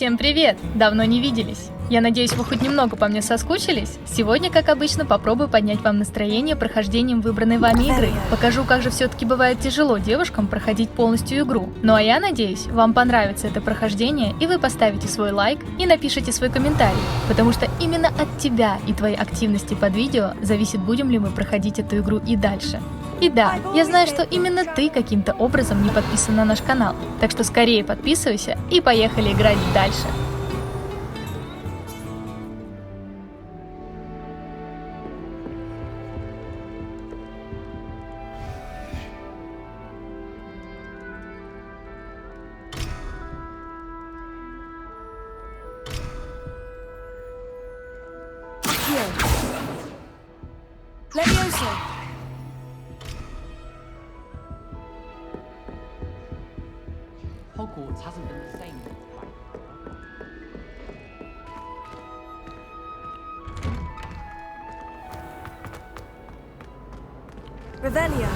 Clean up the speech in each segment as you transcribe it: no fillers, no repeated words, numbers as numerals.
Всем привет! Давно не виделись. Я надеюсь, вы хоть немного по мне соскучились? Сегодня, как обычно, попробую поднять вам настроение прохождением выбранной вами игры. Покажу, как же все-таки бывает тяжело девушкам проходить полностью игру. Ну а я надеюсь, вам понравится это прохождение, и вы поставите свой лайк и напишите свой комментарий. Потому что именно от тебя и твоей активности под видео зависит, будем ли мы проходить эту игру и дальше. И да, я знаю, что именно ты каким-то образом не подписан на наш канал, так что скорее подписывайся и поехали играть дальше. Hogwarts hasn't been the same. Revelio.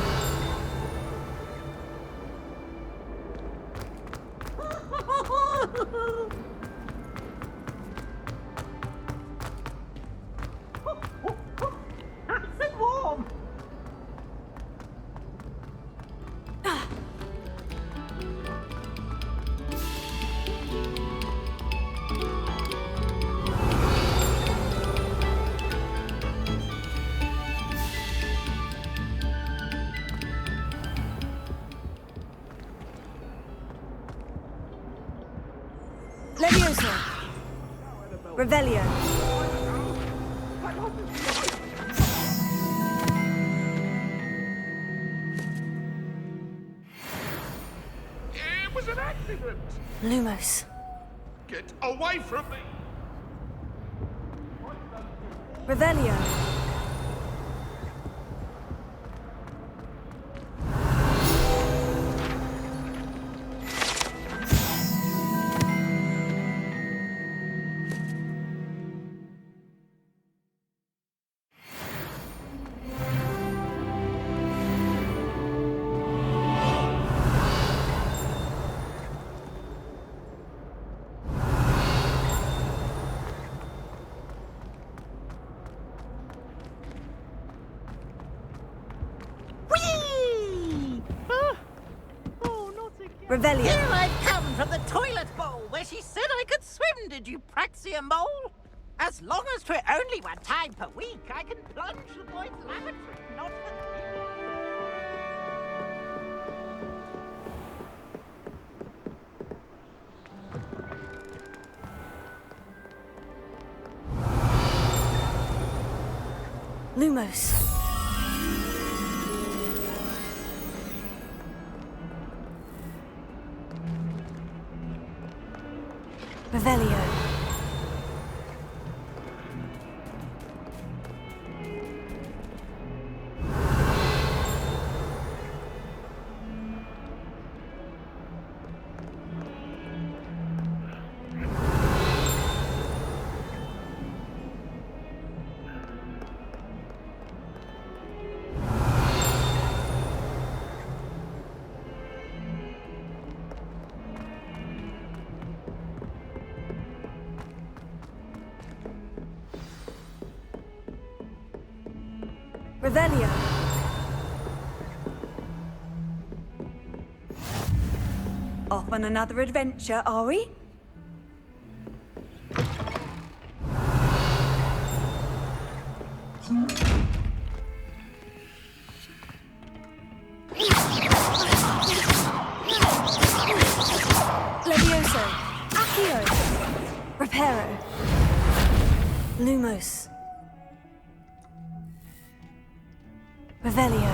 Nice and warm. Leviosa. Revelio. It was an accident! Lumos. Get away from me! Revelio. Revelio. Here I've come from the toilet bowl where she said I could swim, did you praxia mole? As long as 'twere only one time per week, I can plunge the boy's lavatory, not the... Lumos. Revelio. Revelio. Off on another adventure, are we? Levioso. Accio. Reparo. Lumos. Revelio.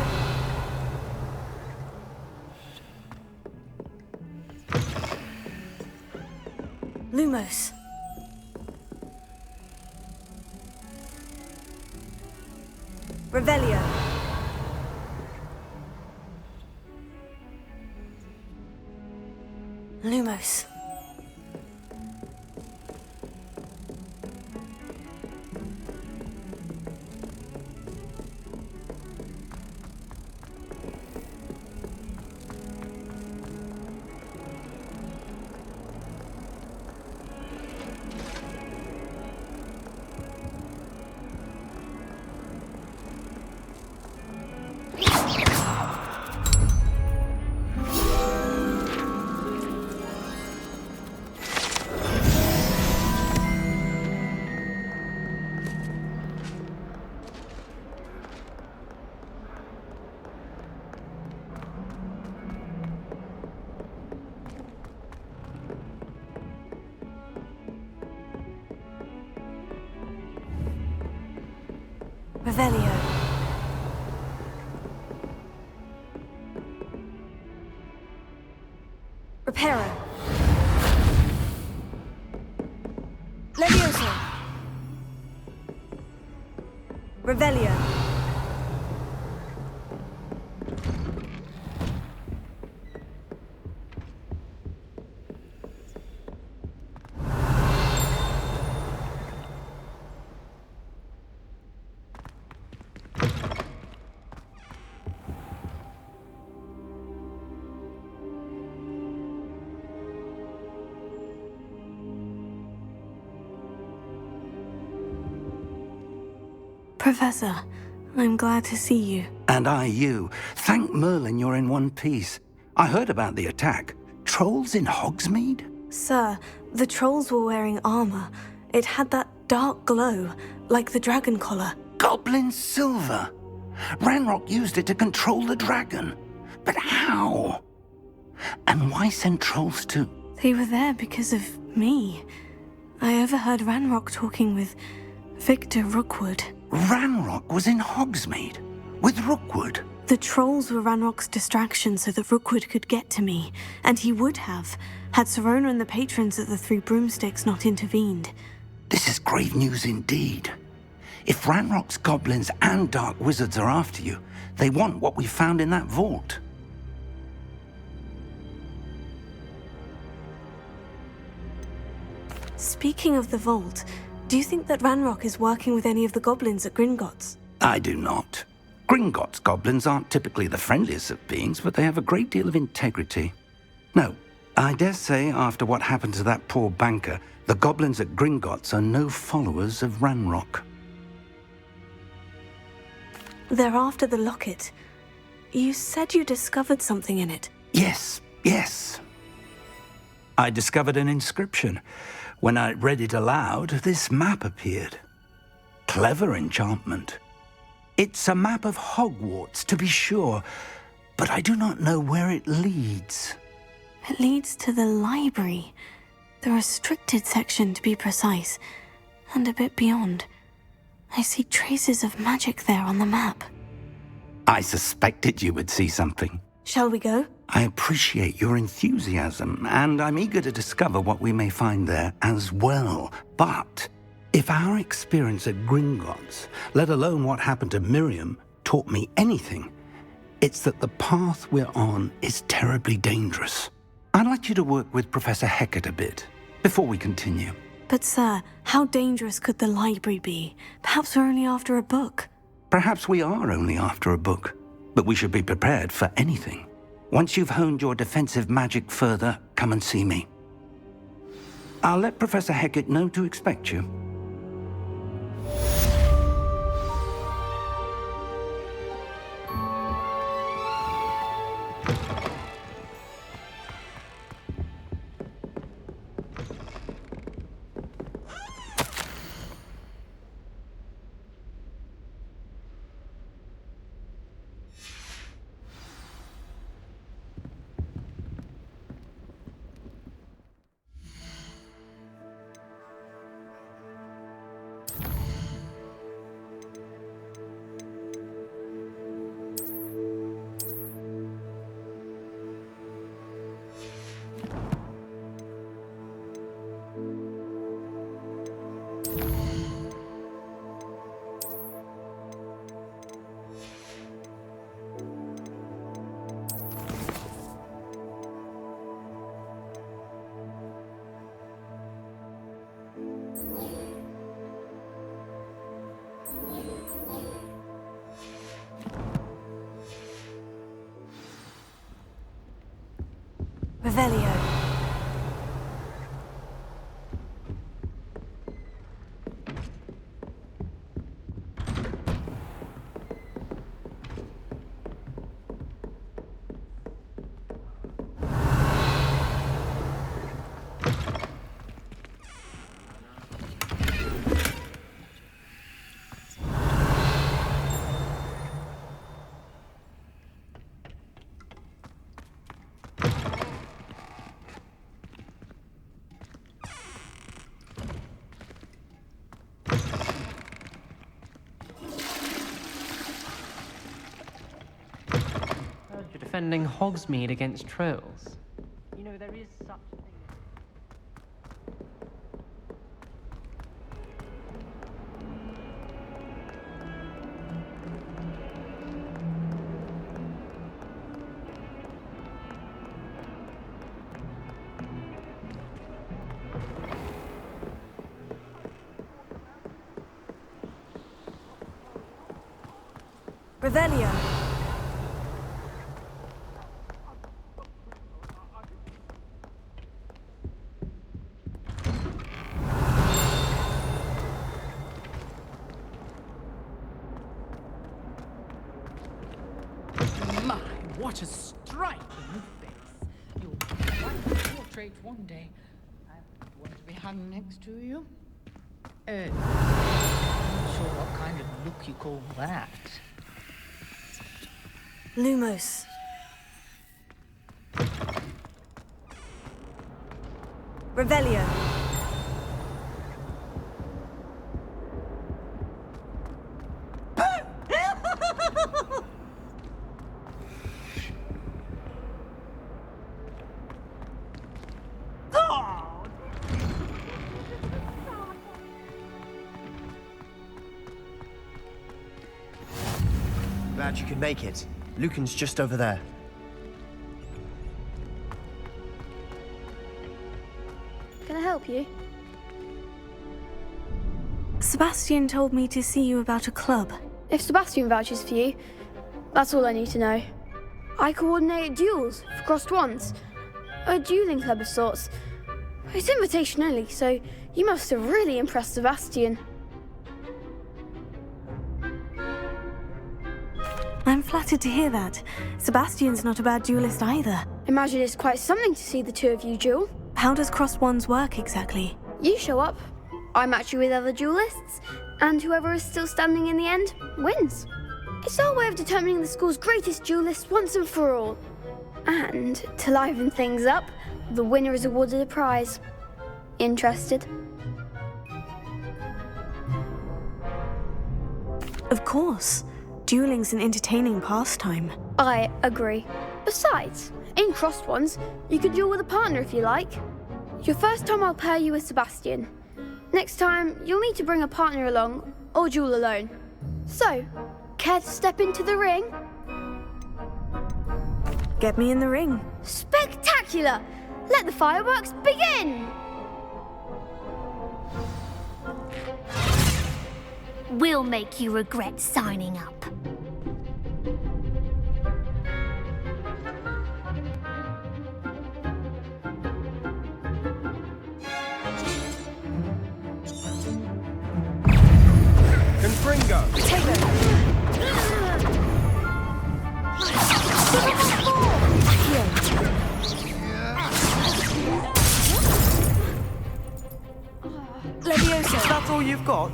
Lumos. Revelio. Lumos. Revelio. Reparo. Levioso. Revelio. Professor, I'm glad to see you. And I you. Thank Merlin you're in one piece. I heard about the attack. Trolls in Hogsmeade? Sir, the trolls were wearing armor. It had that dark glow, like the dragon collar. Goblin silver. Ranrock used it to control the dragon. But how? And why send trolls to... They were there because of me. I overheard Ranrock talking with Victor Rookwood. Ranrock was in Hogsmeade with Rookwood. The trolls were Ranrock's distraction so that Rookwood could get to me, and he would have, had Serona and the patrons at the Three Broomsticks not intervened. This is grave news indeed. If Ranrock's goblins and dark wizards are after you, they want what we found in that vault. Speaking of the vault, do you think that Ranrock is working with any of the goblins at Gringotts? I do not. Gringotts goblins aren't typically the friendliest of beings, but they have a great deal of integrity. No, I dare say after what happened to that poor banker, the goblins at Gringotts are no followers of Ranrock. They're after the locket. You said you discovered something in it. Yes. I discovered an inscription. When I read it aloud, this map appeared. Clever enchantment. It's a map of Hogwarts, to be sure, but I do not know where it leads. It leads to the library. The restricted section, to be precise, and a bit beyond. I see traces of magic there on the map. I suspected you would see something. Shall we go? I appreciate your enthusiasm, and I'm eager to discover what we may find there as well. But if our experience at Gringotts, let alone what happened to Miriam, taught me anything, it's that the path we're on is terribly dangerous. I'd like you to work with Professor Hecat a bit before we continue. But sir, how dangerous could the library be? Perhaps we're only after a book. Perhaps we are only after a book, but we should be prepared for anything. Once you've honed your defensive magic further, come and see me. I'll let Professor Hecat know to expect you. Revelio. defending Hogsmeade against trolls. You know, there is such a thing as... Revelio. My, what a striking face. You'll be quite a portrait one day. I want to be hung next to you. I'm not sure what kind of look you call that. Lumos. Revelio. Glad you could make it. Lucan's just over there. Can I help you? Sebastian told me to see you about a club. If Sebastian vouches for you, that's all I need to know. I coordinate duels for crossed wands. A dueling club of sorts. It's invitation only, so you must have really impressed Sebastian. I'm flattered to hear that. Sebastian's not a bad duelist either. Imagine it's quite something to see the two of you duel. How does crossed wands work exactly? You show up, I match you with other duelists, and whoever is still standing in the end wins. It's our way of determining the school's greatest duelist once and for all. And to liven things up, the winner is awarded a prize. Interested? Of course. Dueling's an entertaining pastime. I agree. Besides, in crossed ones, you could duel with a partner if you like. Your first time I'll pair you with Sebastian. Next time, you'll need to bring a partner along, or duel alone. So, care to step into the ring? Get me in the ring. Spectacular! Let the fireworks begin! We'll make you regret signing up. Confringo! Leviosa. That's all you've got?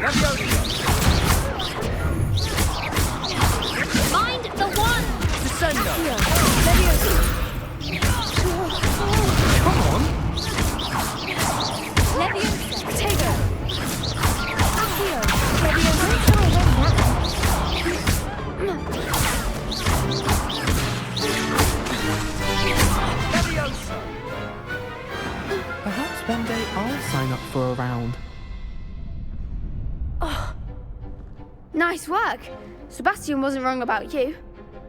Leviosa! Mind the one! Descendo! Leviosa. Come on! Leviosa! Potato. Accio. Leviosa! Perhaps one day I'll sign up for a round. Nice work! Sebastian wasn't wrong about you.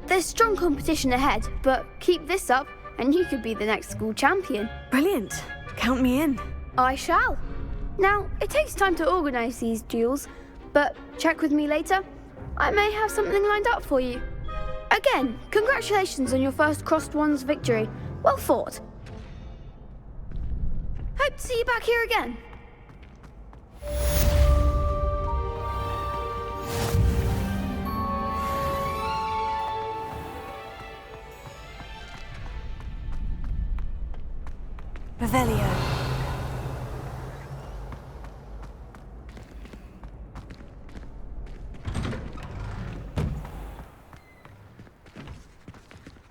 There's strong competition ahead, but keep this up and you could be the next school champion. Brilliant. Count me in. I shall. Now, it takes time to organise these duels, but check with me later. I may have something lined up for you. Again, congratulations on your first crossed wands victory. Well fought. Hope to see you back here again. Revelio.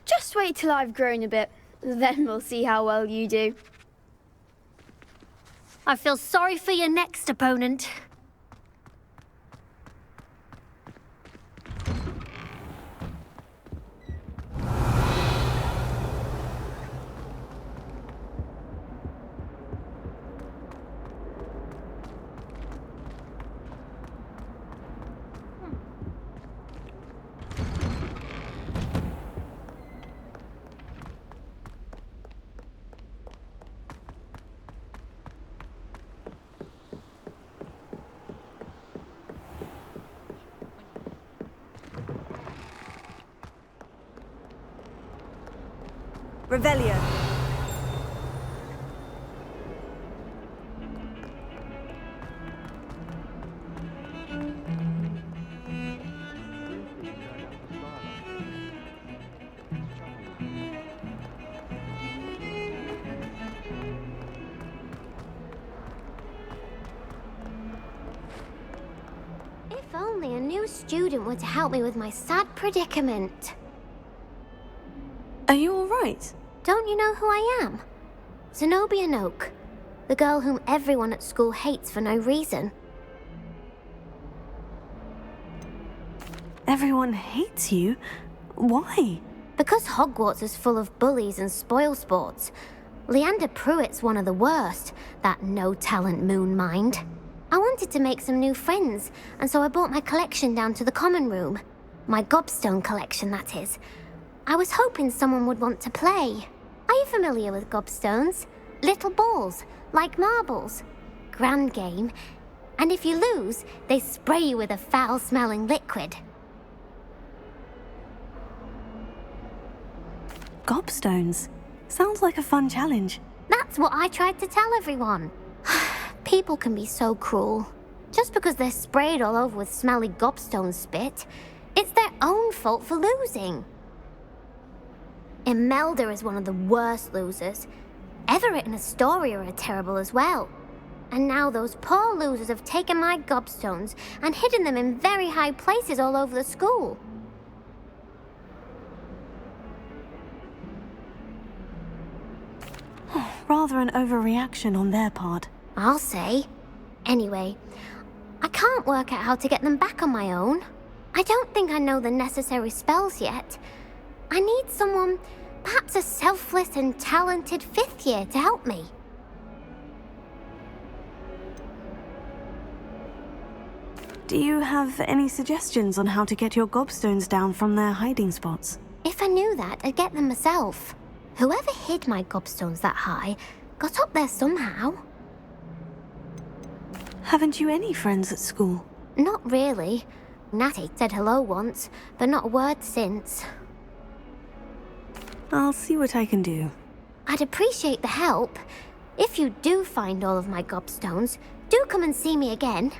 Just wait till I've grown a bit, then we'll see how well you do. I feel sorry for your next opponent. Revelio. If only a new student were to help me with my sad predicament. Are you alright? Don't you know who I am? Zenobia Noak, the girl whom everyone at school hates for no reason. Everyone hates you? Why? Because Hogwarts is full of bullies and spoilsports. Leander Pruitt's one of the worst, that no-talent moon mind. I wanted to make some new friends, and so I brought my collection down to the common room. My gobstone collection, that is. I was hoping someone would want to play. Are you familiar with gobstones? Little balls, like marbles. Grand game. And if you lose, they spray you with a foul-smelling liquid. Gobstones. Sounds like a fun challenge. That's what I tried to tell everyone. People can be so cruel. Just because they're sprayed all over with smelly gobstone spit, it's their own fault for losing. Imelda is one of the worst losers. Everett and Astoria are terrible as well. And now those poor losers have taken my gobstones and hidden them in very high places all over the school. Rather an overreaction on their part. I'll say. Anyway, I can't work out how to get them back on my own. I don't think I know the necessary spells yet. I need someone, perhaps a selfless and talented fifth year to help me. Do you have any suggestions on how to get your gobstones down from their hiding spots? If I knew that, I'd get them myself. Whoever hid my gobstones that high got up there somehow. Haven't you any friends at school? Not really. Natty said hello once, but not a word since. I'll see what I can do. I'd appreciate the help. If you do find all of my gobstones, do come and see me again.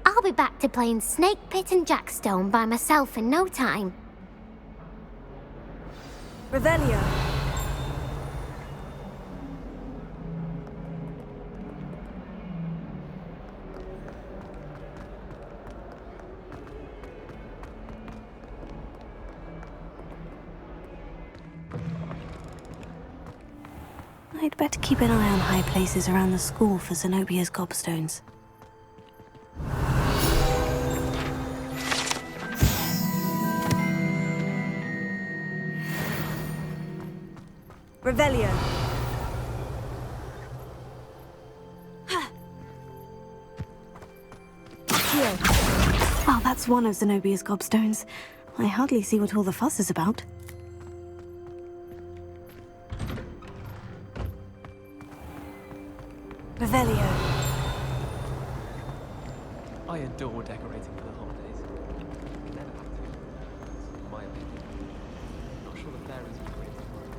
I'll be back to playing Snake Pit and Jackstone by myself in no time. Revelio. I'd better keep an eye on high places around the school for Zenobia's gobstones. Revelio. Well, that's one of Zenobia's gobstones. I hardly see what all the fuss is about. Revelio. I adore decorating for the holidays. We never have to. In my opinion. Not sure the fairies would agree with mine.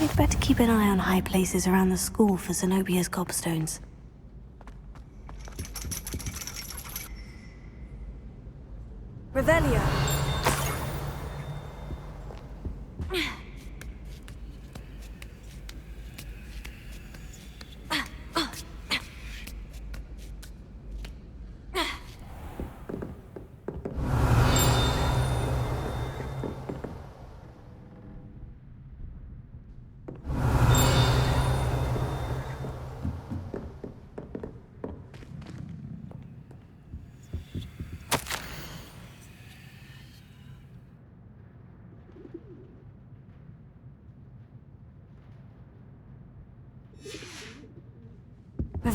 I'd better keep an eye on high places around the school for Zenobia's gobstones. Revelio.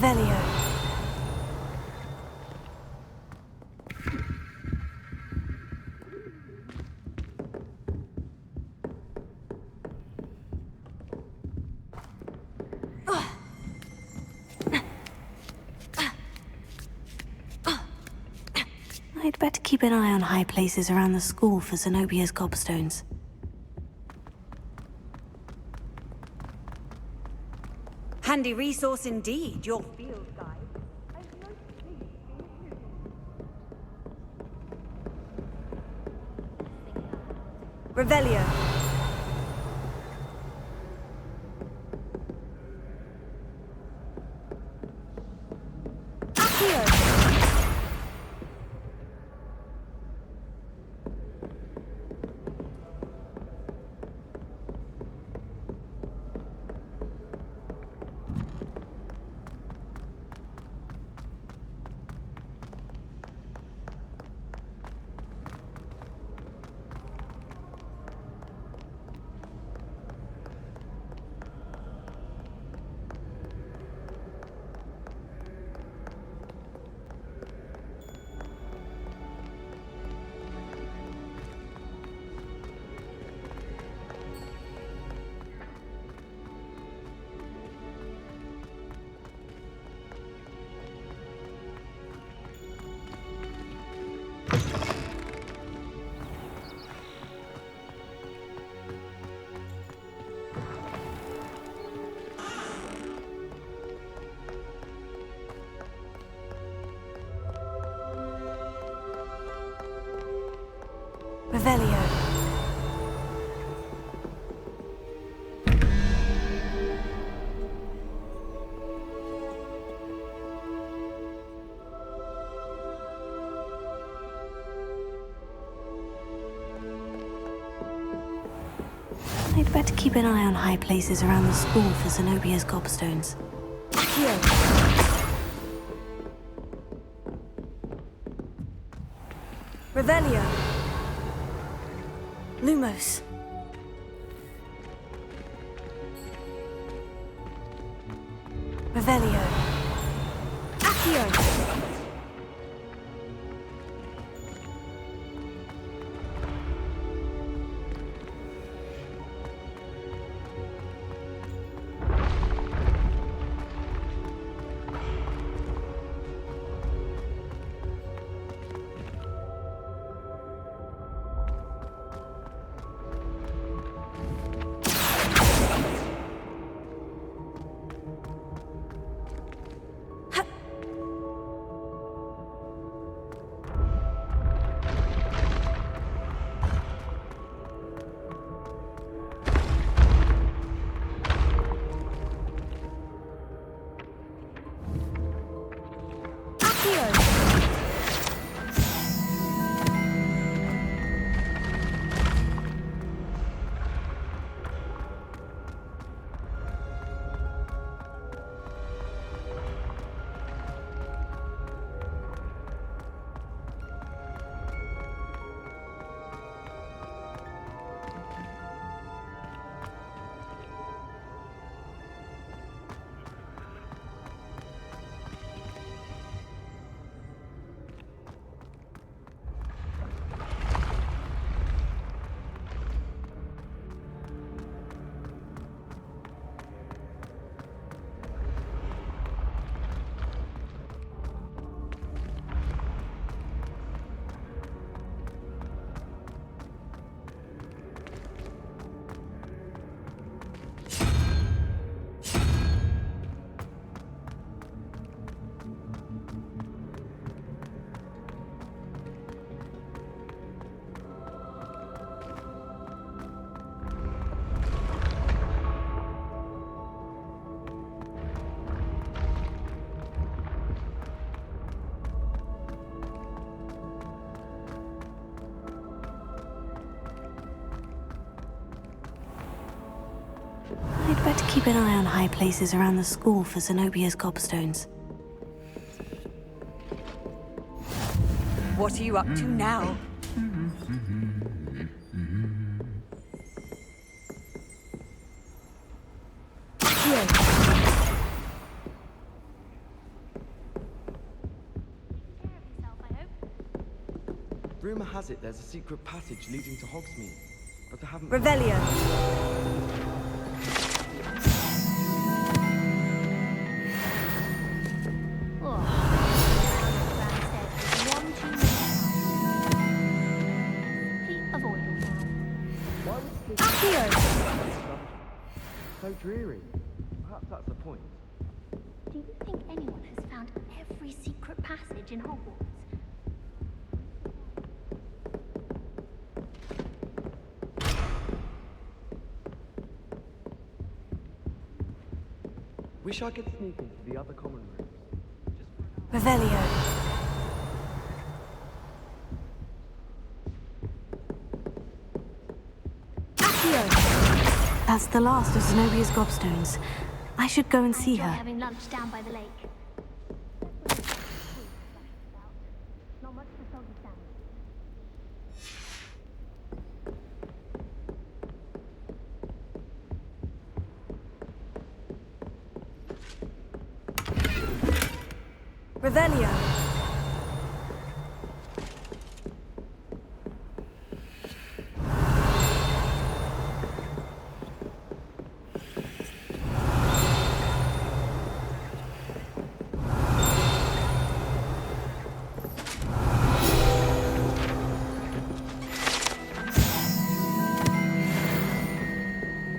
Revelio. I'd better keep an eye on high places around the school for Zenobia's gobstones. Handy resource indeed, your field guide. Revelio. Accio. Revelio. I'd better keep an eye on high places around the school for Zenobia's gobstones. Accio. Revelio. Lumos. Revelio. Accio. I'd better keep an eye on high places around the school for Zenobia's gobstones. What are you up to now? Accio. Rumor has it there's a secret passage leading to Hogsmeade, but I haven't... Revelio. So dreary. Perhaps that's the point. Do you think anyone has found every secret passage in Hogwarts? Wish I could sneak into the other common rooms. Revelio. That's the last of Zenobia's gobstones. I should go and see Enjoy her. having lunch down by the lake. Not much for soggy sand. Revelio.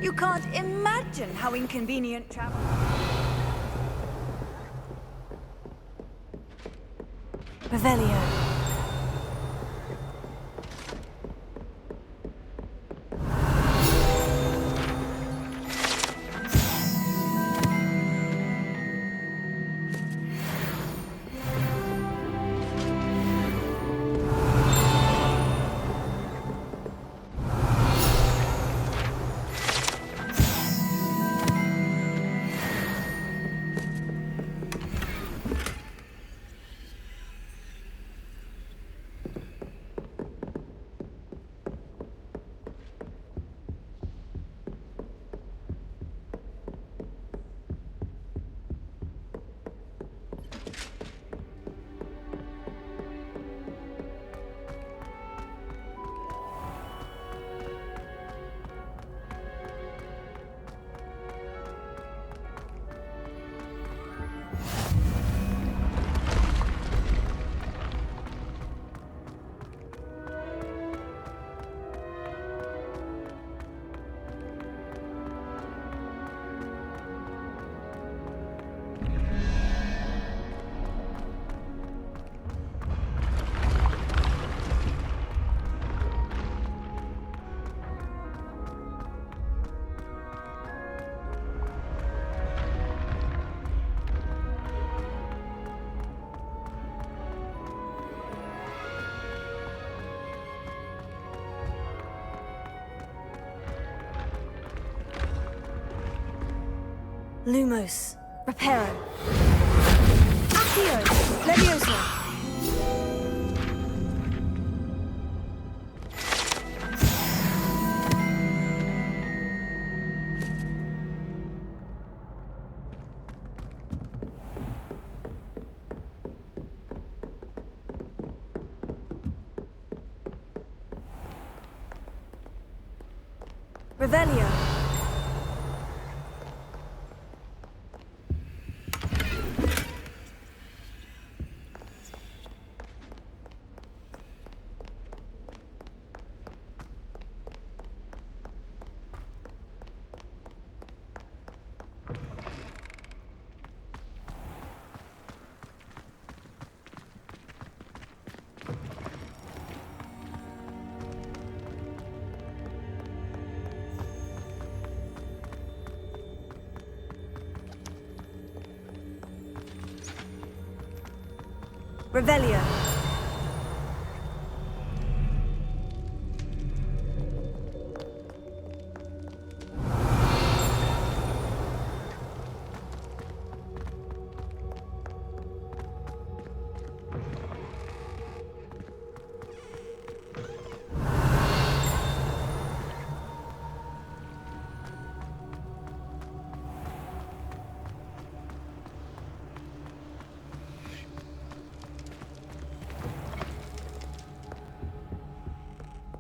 You can't imagine how inconvenient travel. Revelio. Lumos. Reparo. Accio. Leviosa. Revelio. Revelio.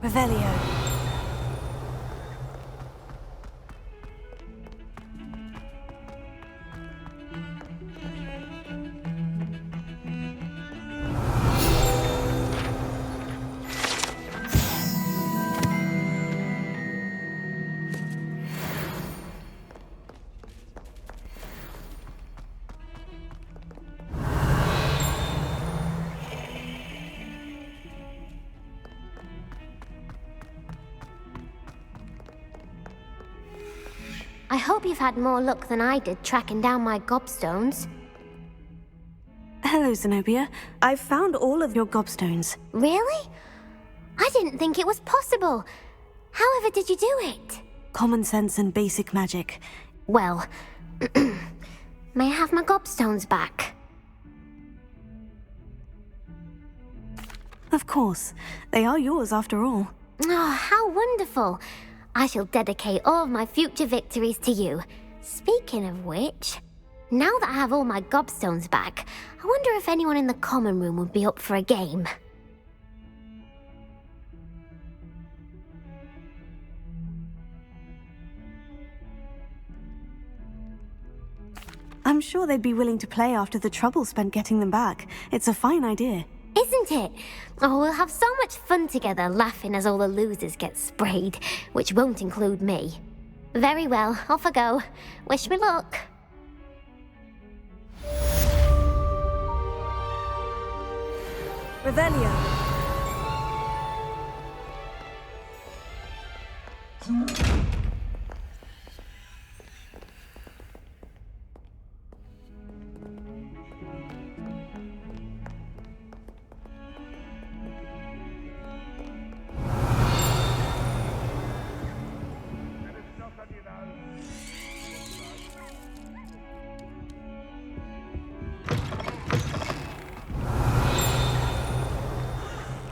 Revelio. I hope you've had more luck than I did tracking down my gobstones. Hello, Zenobia. I've found all of your gobstones. Really? I didn't think it was possible. However did you do it? Common sense and basic magic. Well, may I have my gobstones back? Of course. They are yours after all. Oh, how wonderful. I shall dedicate all of my future victories to you. Speaking of which, now that I have all my gobstones back, I wonder if anyone in the common room would be up for a game. I'm sure they'd be willing to play after the trouble spent getting them back. It's a fine idea. Isn't it? Oh, we'll have so much fun together laughing as all the losers get sprayed, which won't include me. Very well, off I go. Wish me luck. Revelio.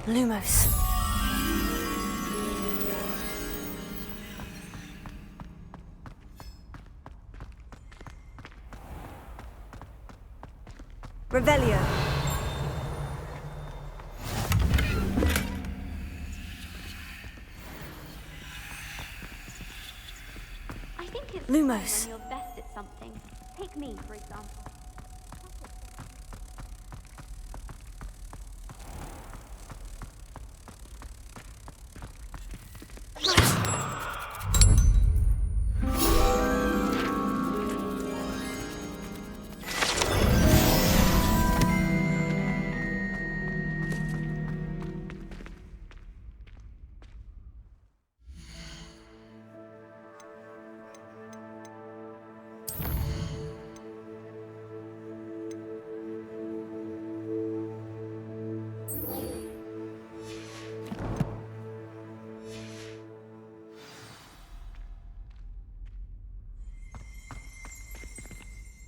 Lumos. Revelio. I think it's Lumos. when you're best at something. Take me, for example.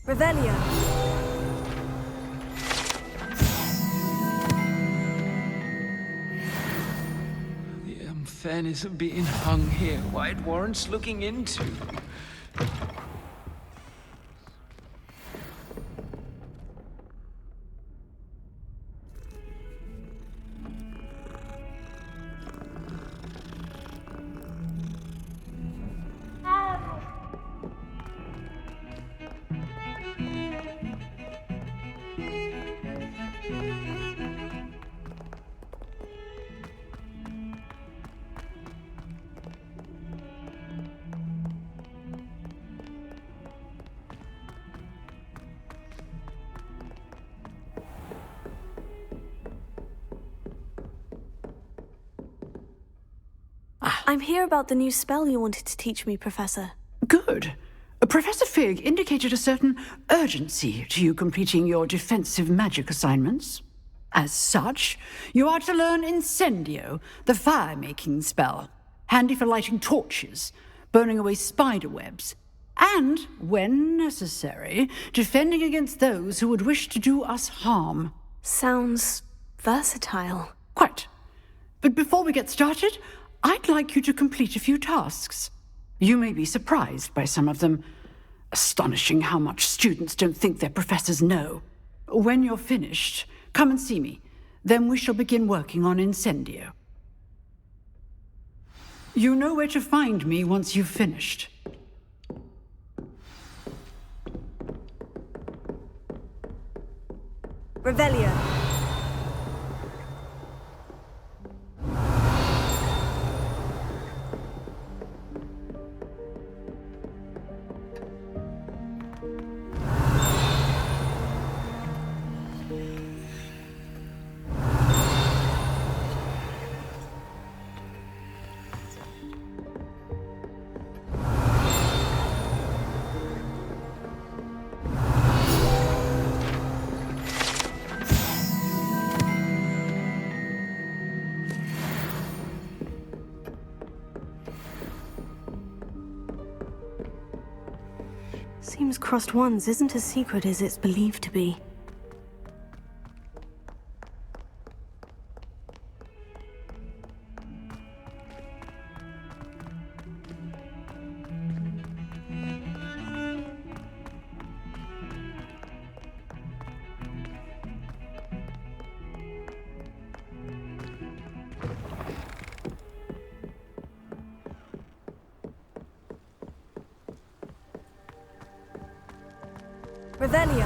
Revelio. The unfairness of being hung here, why it warrants looking into. I'm here about the new spell you wanted to teach me, Professor. Good. Professor Fig indicated a certain urgency to you completing your defensive magic assignments. As such, you are to learn Incendio, the fire-making spell, handy for lighting torches, burning away spider webs, and, when necessary, defending against those who would wish to do us harm. Sounds versatile. Quite. But before we get started, I'd like you to complete a few tasks. You may be surprised by some of them. Astonishing how much students don't think their professors know. When you're finished, come and see me. Then we shall begin working on Incendio. You know where to find me once you've finished. Revelio. Seems crossed ones isn't as secret as it's believed to be. Revelio.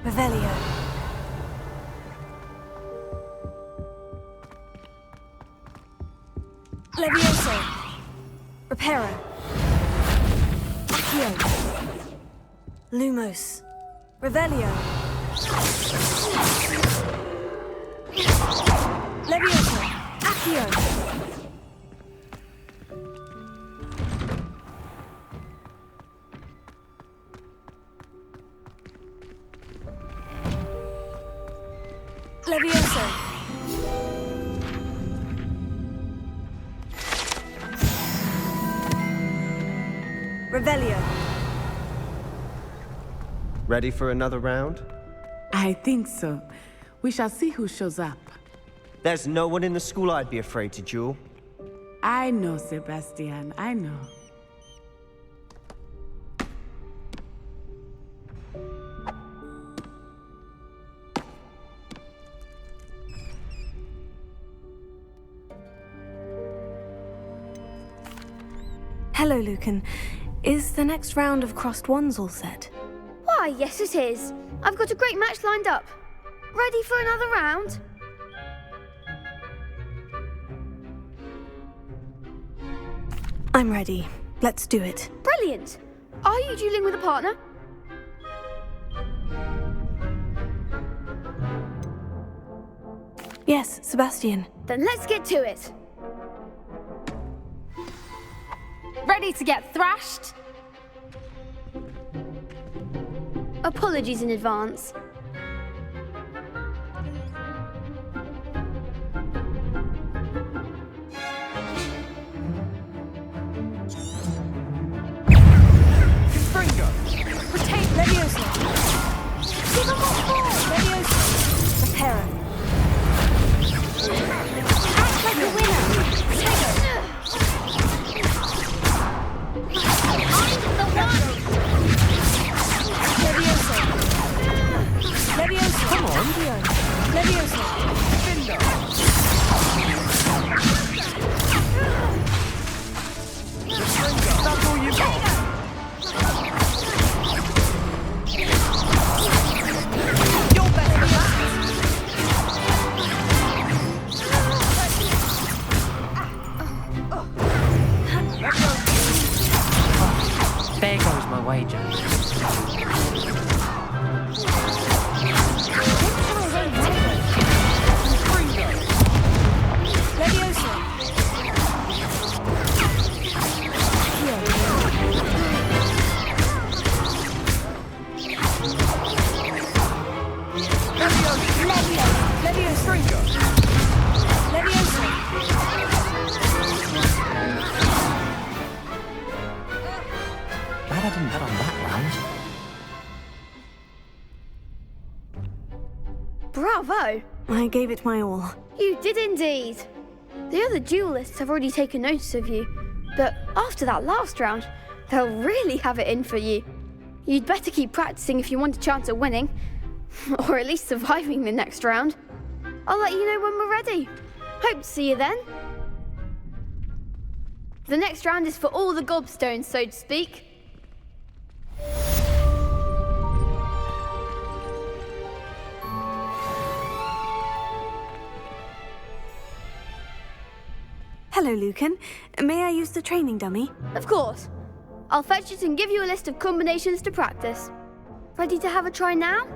Revelio. Levioso. Reparo. Accio. Lumos. Revelio. Levioso. Accio. Levioso. Revelio. Ready for another round? I think so. We shall see who shows up. There's no one in the school I'd be afraid to duel. I know, Sebastian, I know. Hello, Lucan. Is the next round of crossed ones all set? Why, yes it is. I've got a great match lined up. Ready for another round? I'm ready. Let's do it. Brilliant. Are you dueling with a partner? Yes, Sebastian. Then let's get to it. Ready to get thrashed? Apologies in advance. Confringo. Retain Levioso. Give them all four. Levioso. Reparo. Act like a winner. Take it. I'm the one. Levioso. Levioso. Come on. Levioso. Findo. Confringo. That's all you got. You're better than that. There goes my wager. Levioso. Levioso. Bravo! I gave it my all. You did indeed. The other duelists have already taken notice of you, but after that last round, they'll really have it in for you. You'd better keep practicing if you want a chance at winning, or at least surviving the next round. I'll let you know when we're ready. Hope to see you then. The next round is for all the gobstones, so to speak. Hello, Lucan. May I use the training dummy? Of course. I'll fetch it and give you a list of combinations to practice. Ready to have a try now?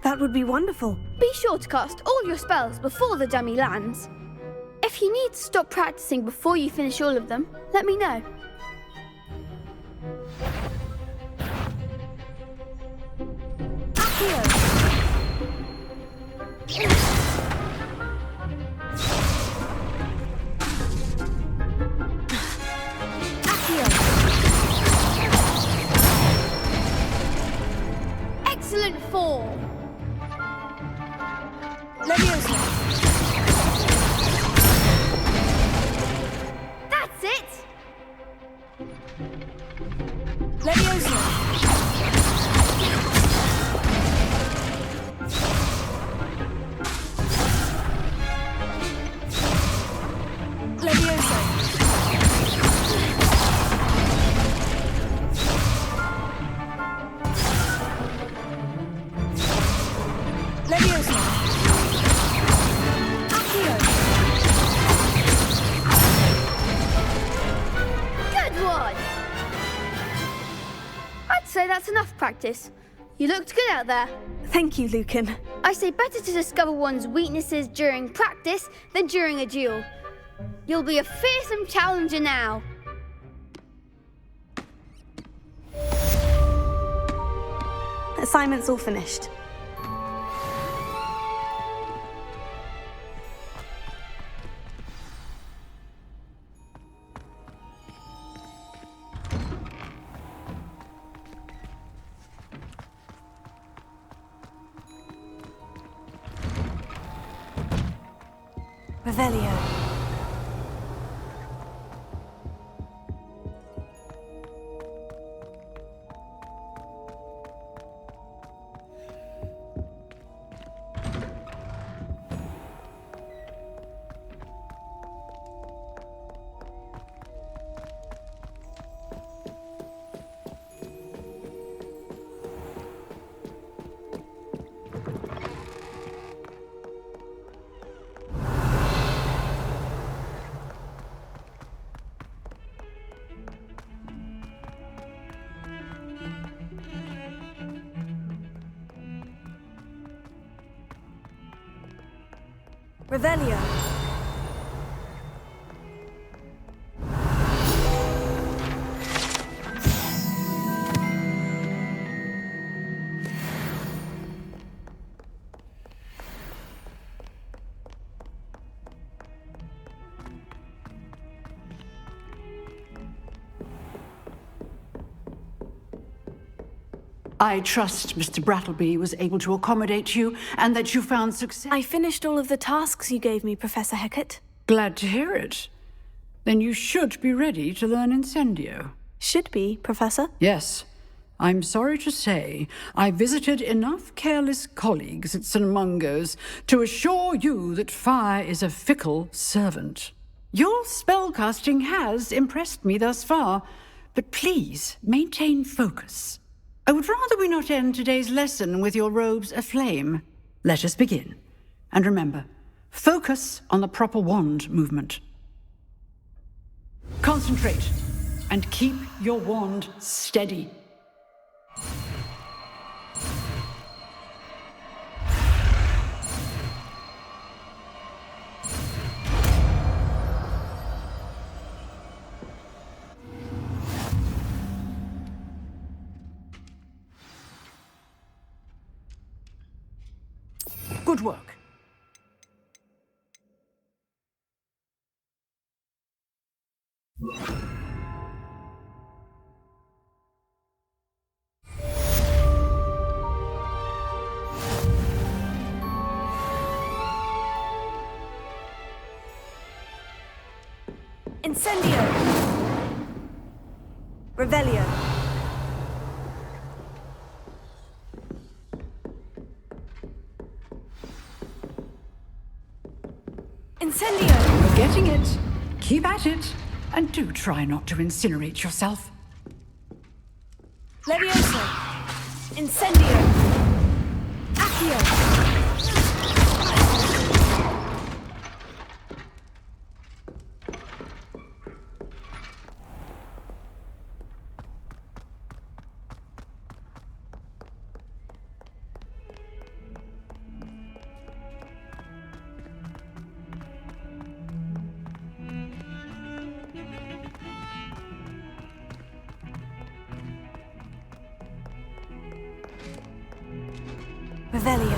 That would be wonderful. Be sure to cast all your spells before the dummy lands. If you need to stop practicing before you finish all of them, let me know. Excellent form. Leviosa. That's it. Leviosa. Leviosa. Leviosa. Accio. Good one. I'd say that's enough practice. You looked good out there. Thank you, Lucan. I say better to discover one's weaknesses during practice than during a duel. You'll be a fearsome challenger now. Assignment's all finished. Revelio. Revelio. I trust Mr. Brattleby was able to accommodate you and that you found success. I finished all of the tasks you gave me, Professor Hecat. Glad to hear it. Then you should be ready to learn Incendio. Should be, Professor? Yes. I'm sorry to say I visited enough careless colleagues at St. Mungo's to assure you that fire is a fickle servant. Your spellcasting has impressed me thus far, but please maintain focus. I would rather we not end today's lesson with your robes aflame. Let us begin. And remember, focus on the proper wand movement. Concentrate and keep your wand steady. Good work. Incendio! Revelio! Incendio! You're getting it. Keep at it. And do try not to incinerate yourself. Levioso! Incendio! Accio! Revelio.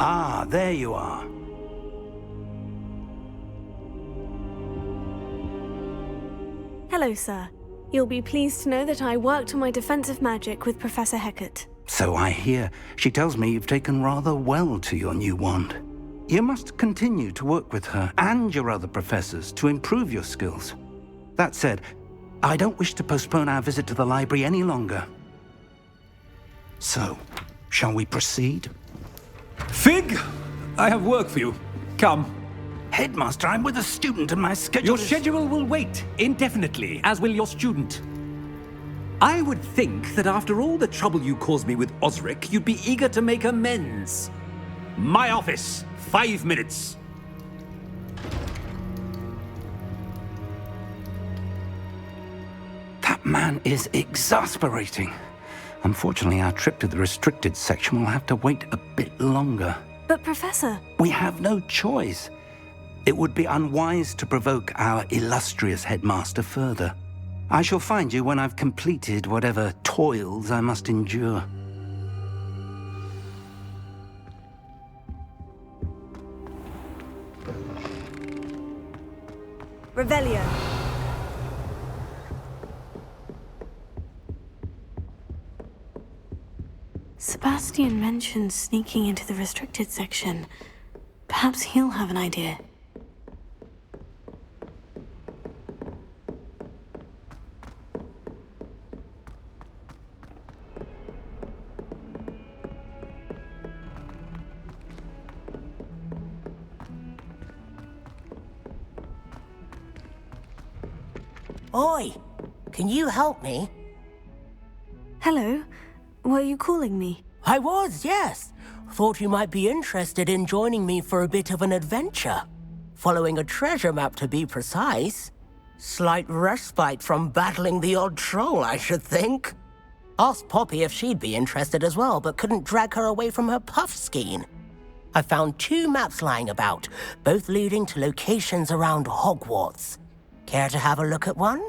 Ah, there you are. Hello, sir. You'll be pleased to know that I worked on my defensive magic with Professor Hecat. So I hear. She tells me you've taken rather well to your new wand. You must continue to work with her and your other professors to improve your skills. That said, I don't wish to postpone our visit to the library any longer. So, shall we proceed? Fig! I have work for you. Come. Headmaster, I'm with a student and my schedule Your schedule will wait indefinitely, as will your student. I would think that after all the trouble you caused me with Osric, you'd be eager to make amends. My office, 5 minutes. That man is exasperating. Unfortunately, our trip to the restricted section will have to wait a bit longer. But, Professor... We have no choice. It would be unwise to provoke our illustrious headmaster further. I shall find you when I've completed whatever toils I must endure. Revelio. Sebastian mentioned sneaking into the restricted section. Perhaps he'll have an idea. Oi! Can you help me? Hello. Were you calling me? I was, yes. Thought you might be interested in joining me for a bit of an adventure. Following a treasure map, to be precise. Slight respite from battling the odd troll, I should think. Asked Poppy if she'd be interested as well, but couldn't drag her away from her puff skein. I found 2 maps lying about, both leading to locations around Hogwarts. Care to have a look at one?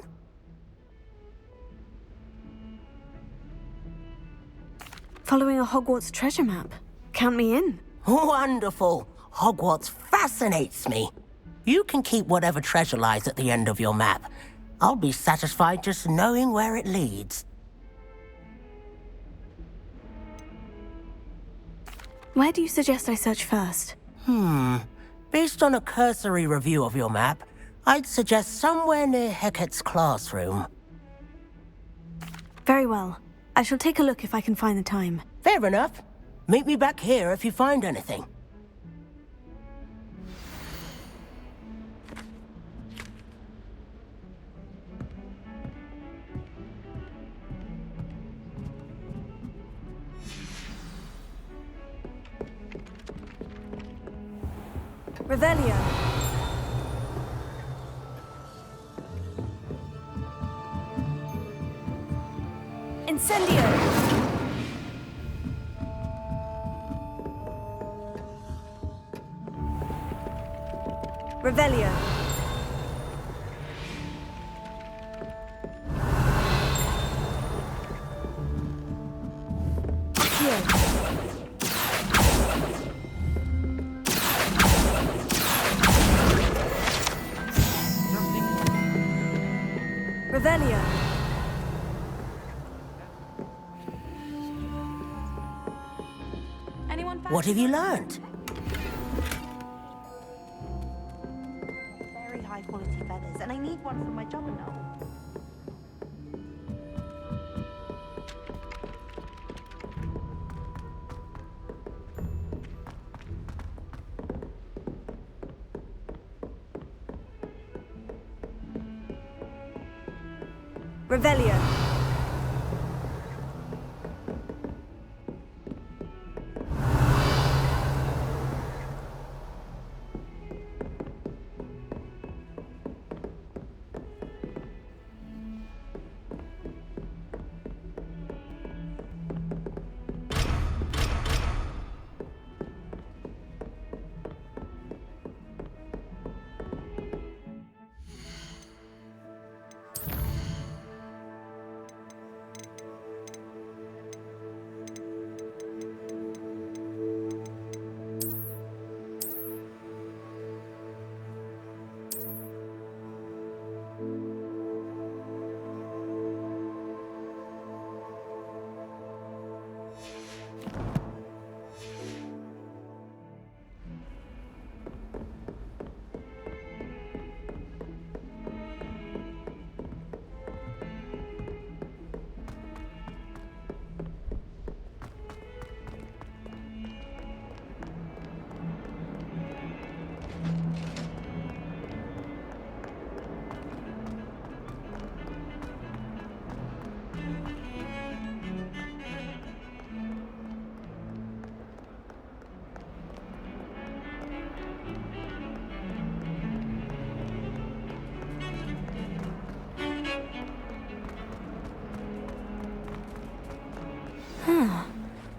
Following a Hogwarts treasure map. Count me in. Wonderful. Hogwarts fascinates me. You can keep whatever treasure lies at the end of your map. I'll be satisfied just knowing where it leads. Where do you suggest I search first? Based on a cursory review of your map, I'd suggest somewhere near Hecat's classroom. Very well. I shall take a look if I can find the time. Fair enough. Meet me back here if you find anything. Revelio. Incendio! Revelio. Revelio. What have you learned? Very high quality feathers, and I need one for my job now. Revelio.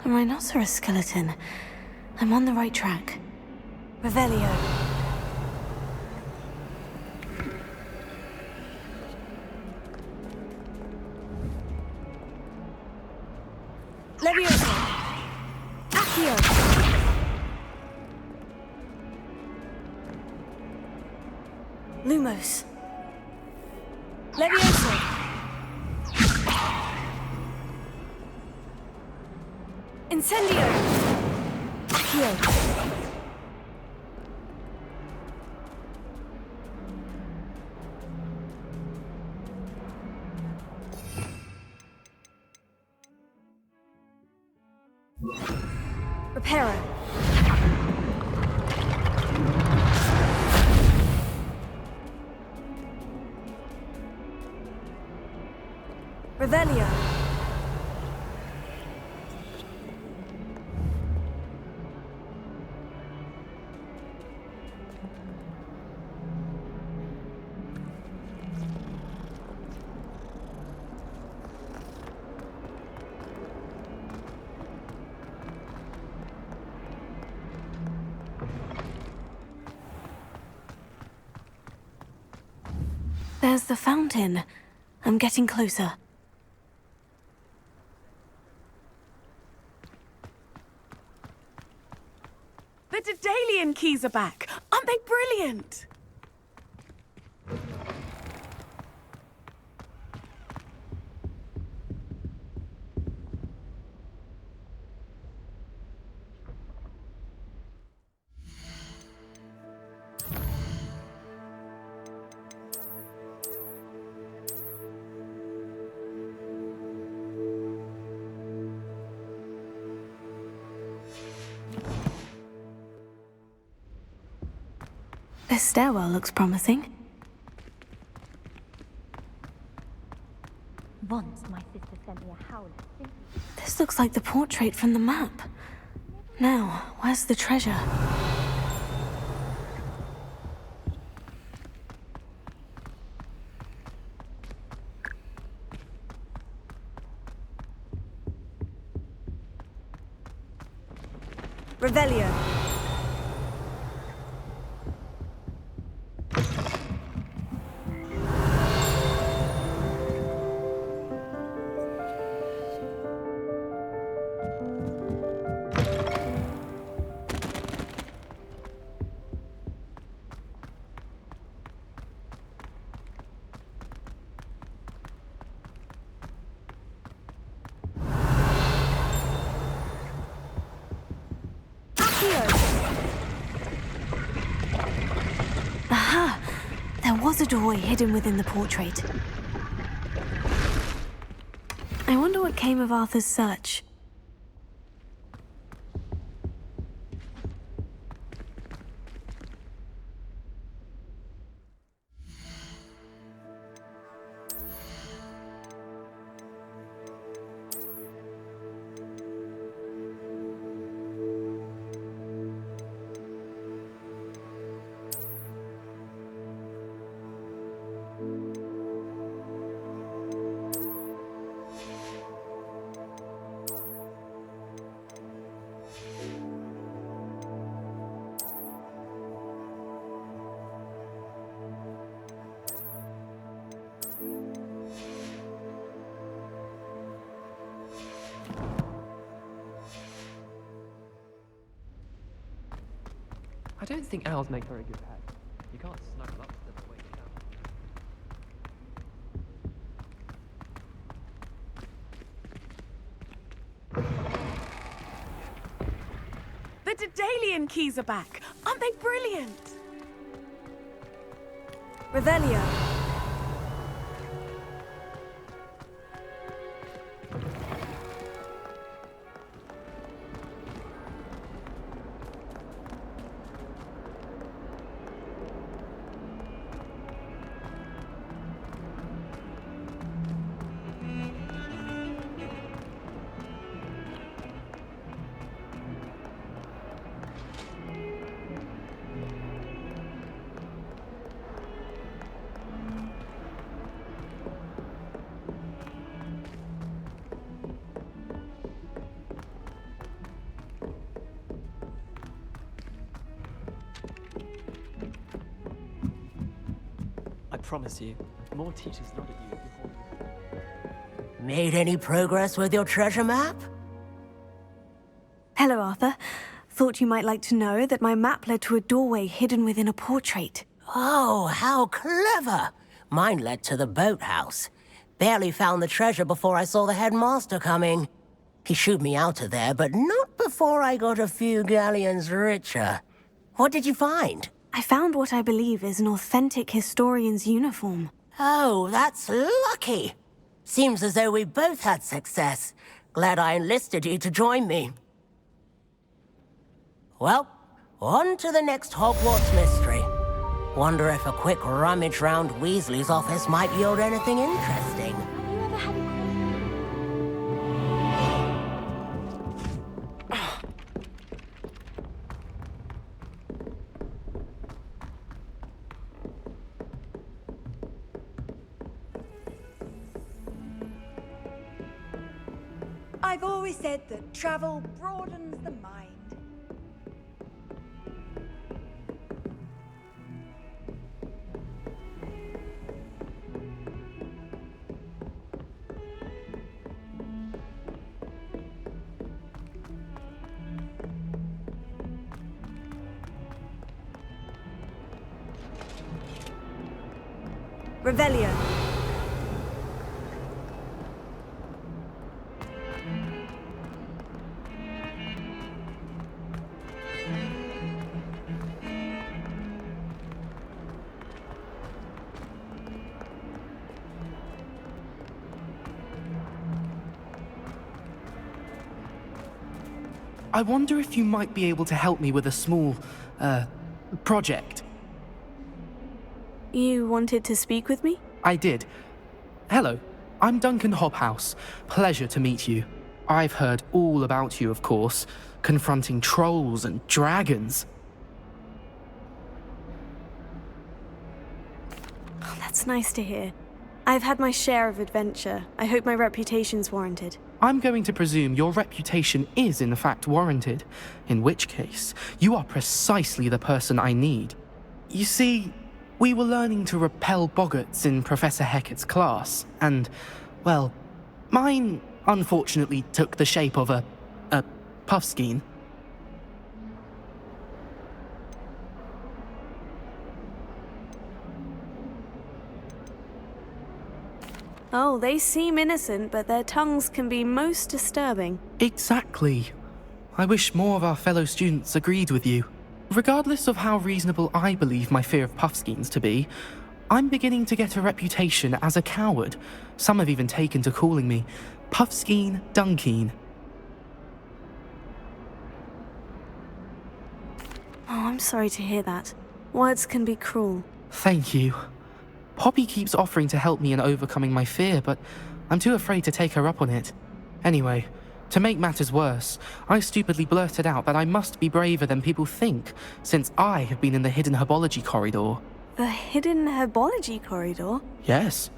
A rhinoceros skeleton. I'm on the right track. Revelio. Levioso. Accio. Lumos. Levioso. Incendio. Accio. Reparo. Revelio. There's the fountain. I'm getting closer. The Daedalian keys are back. Aren't they brilliant? This stairwell looks promising. Once my sister sent me a howler. This looks like the portrait from the map. Now, where's the treasure? Revelio. Aha! There was a doorway hidden within the portrait. I wonder what came of Arthur's search. I don't think owls make very good pets. You can't snuggle up to them and wake them up. The Daedalian keys are back. Aren't they brilliant? Revelio. I promise you, more teachers nod at you before you. Made any progress with your treasure map? Hello, Arthur. Thought you might like to know that my map led to a doorway hidden within a portrait. Oh, how clever! Mine led to the boathouse. Barely found the treasure before I saw the headmaster coming. He shooed me out of there, but not before I got a few galleons richer. What did you find? I found what I believe is an authentic historian's uniform. Oh, that's lucky. Seems as though we both had success. Glad I enlisted you to join me. Well, on to the next Hogwarts mystery. Wonder if a quick rummage round Weasley's office might yield anything interesting. I've always said that travel broadens the mind. Revelio. I wonder if you might be able to help me with a small, project. You wanted to speak with me? I did. Hello, I'm Duncan Hobhouse. Pleasure to meet you. I've heard all about you, of course, confronting trolls and dragons. Oh, that's nice to hear. I've had my share of adventure. I hope my reputation's warranted. I'm going to presume your reputation is in fact warranted, in which case, you are precisely the person I need. You see, we were learning to repel boggarts in Professor Hecat's class, and, well, mine unfortunately took the shape of a puffskein. Oh, they seem innocent, but their tongues can be most disturbing. Exactly. I wish more of our fellow students agreed with you. Regardless of how reasonable I believe my fear of puffskeins to be, I'm beginning to get a reputation as a coward. Some have even taken to calling me Puffskeen Dunkeen. Oh, I'm sorry to hear that. Words can be cruel. Thank you. Poppy keeps offering to help me in overcoming my fear, but I'm too afraid to take her up on it. Anyway, to make matters worse, I stupidly blurted out that I must be braver than people think, since I have been in the hidden herbology corridor. The hidden herbology corridor? Yes.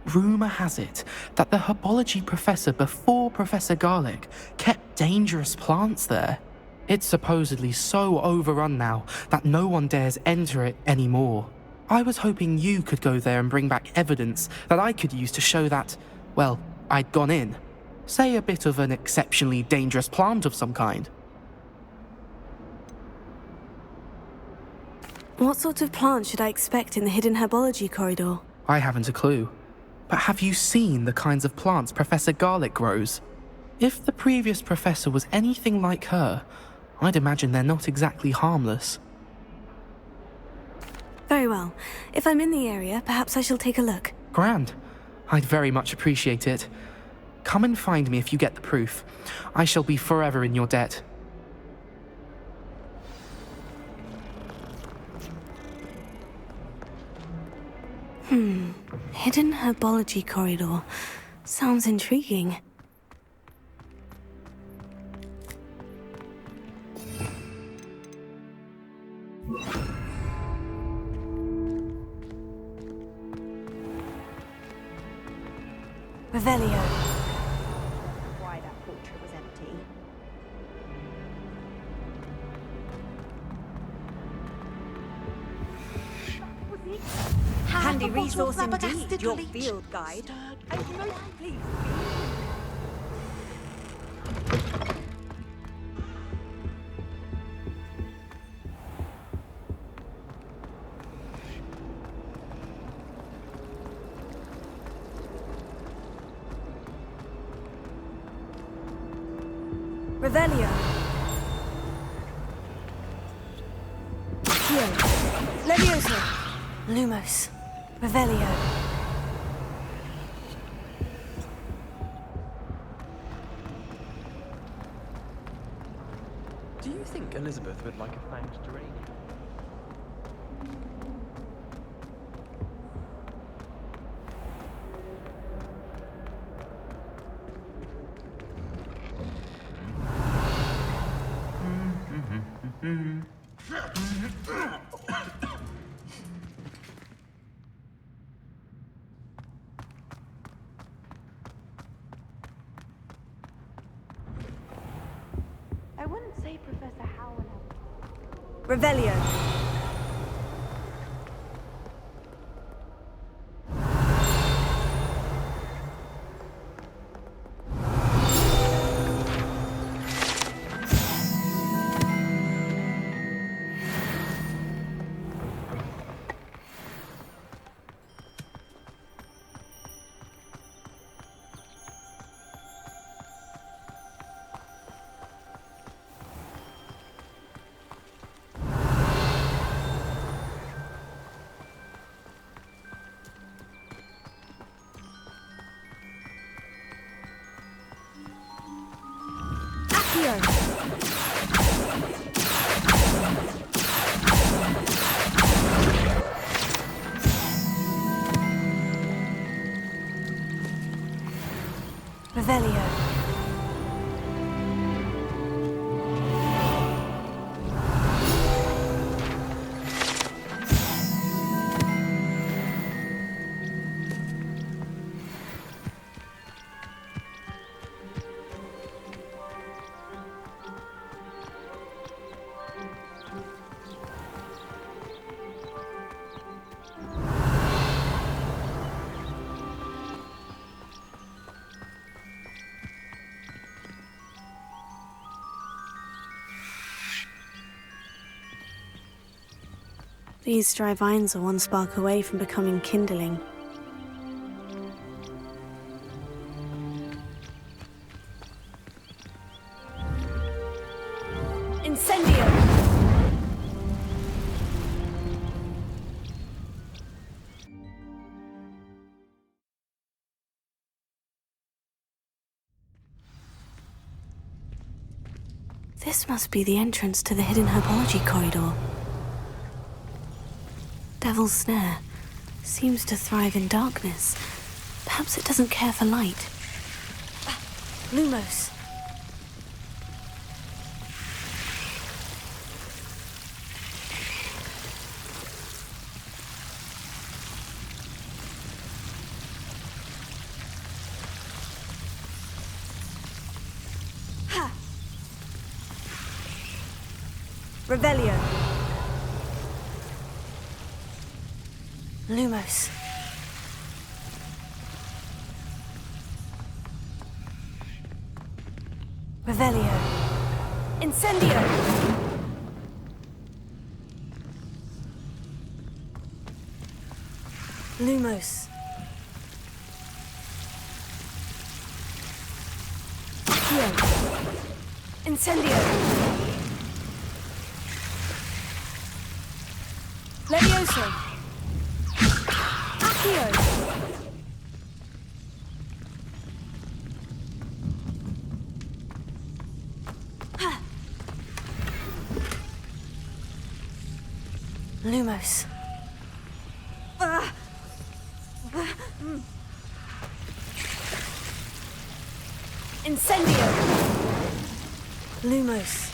Rumour has it that the herbology professor before Professor Garlic kept dangerous plants there. It's supposedly so overrun now that no one dares enter it anymore. I was hoping you could go there and bring back evidence that I could use to show that, well, I'd gone in. Say a bit of an exceptionally dangerous plant of some kind. What sort of plant should I expect in the hidden herbology corridor? I haven't a clue. But have you seen the kinds of plants Professor Garlic grows? If the previous professor was anything like her, I'd imagine they're not exactly harmless. Very well. If I'm in the area, perhaps I shall take a look. Grand. I'd very much appreciate it. Come and find me if you get the proof. I shall be forever in your debt. Hidden herbology corridor. Sounds intriguing. Revelio. Why that portrait was empty. Handy resource indeed, your field guide. I'm most pleased. Revelio. Here. Levioso. Lumos. Revelio. Do you think Elizabeth would like a fanged geranium? I wouldn't say Professor Howard. Revelio. Revelio. These dry vines are one spark away from becoming kindling. Incendio! This must be the entrance to the hidden herbology corridor. Devil's Snare seems to thrive in darkness. Perhaps it doesn't care for light. Lumos. Revelio. Lumos. Revelio. Incendio. Lumos. Accio. Incendio. Levioso. Accio. Lumos. Incendio. Lumos.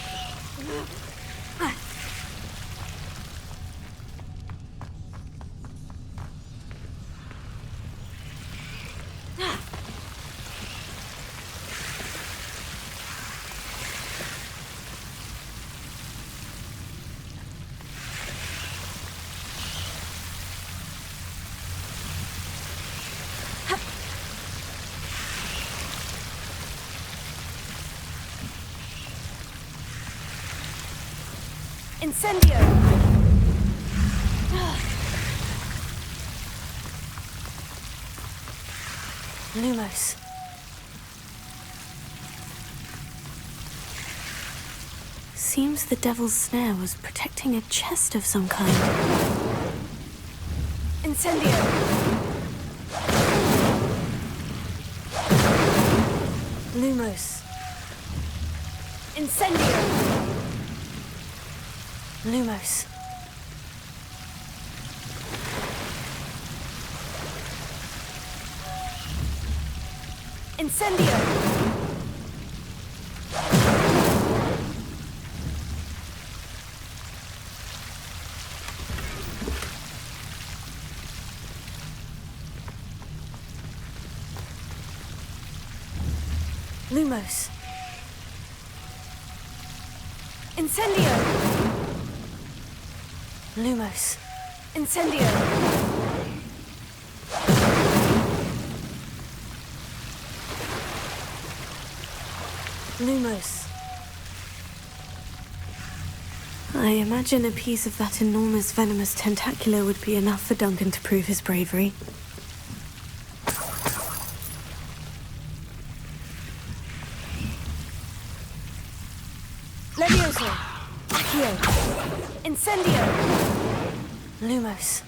Incendio! Lumos. Seems the Devil's Snare was protecting a chest of some kind. Incendio! Lumos. Incendio! Lumos. Incendio! Lumos. Incendio! Lumos. Incendio! Lumos. I imagine a piece of that enormous venomous tentacular would be enough for Duncan to prove his bravery. Levioso! Accio! Incendio! Lumos.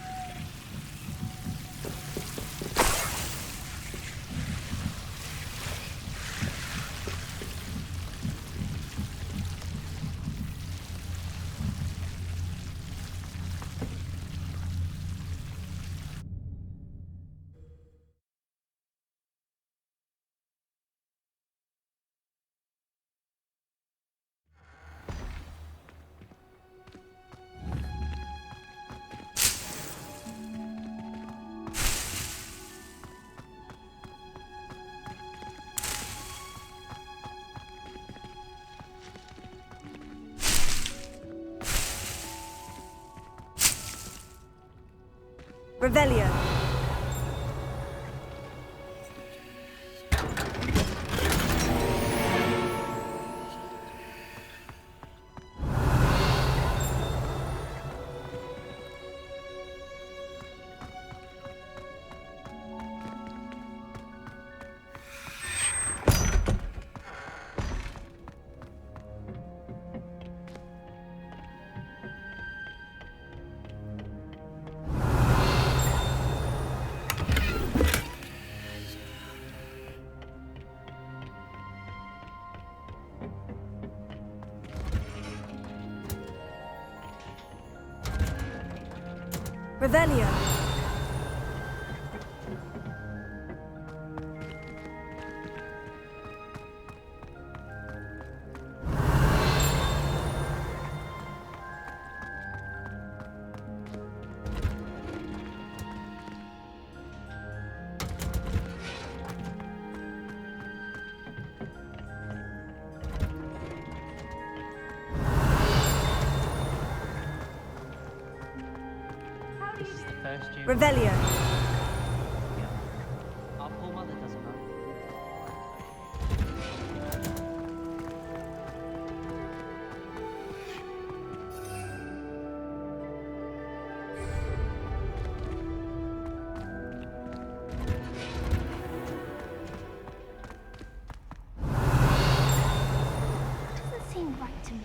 Revelio. Revelio. Revelio. Our poor mother doesn't know. Doesn't seem right to me.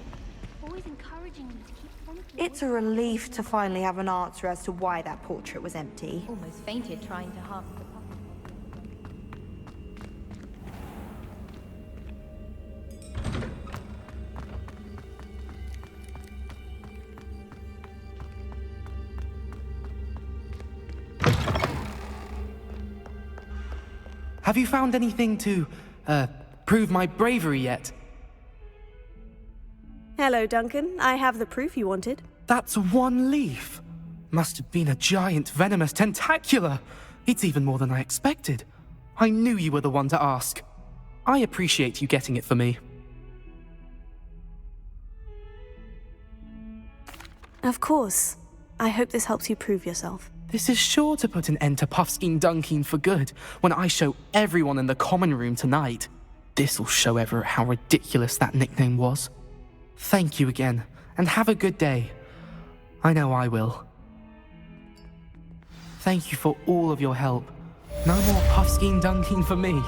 Always encouraging me to keep thinking. It's a relief to finally have an answer as to why that portrait was empty. Almost fainted trying to harvest the puppy. Have you found anything to, prove my bravery yet? Hello, Duncan. I have the proof you wanted. That's one leaf. Must have been a giant venomous tentacula. It's even more than I expected. I knew you were the one to ask. I appreciate you getting it for me. Of course. I hope this helps you prove yourself. This is sure to put an end to Puffskein Dunkeen for good when I show everyone in the common room tonight. This'll show Everett how ridiculous that nickname was. Thank you again, and have a good day. I know I will. Thank you for all of your help. No more Puffskein Dunkeen for me.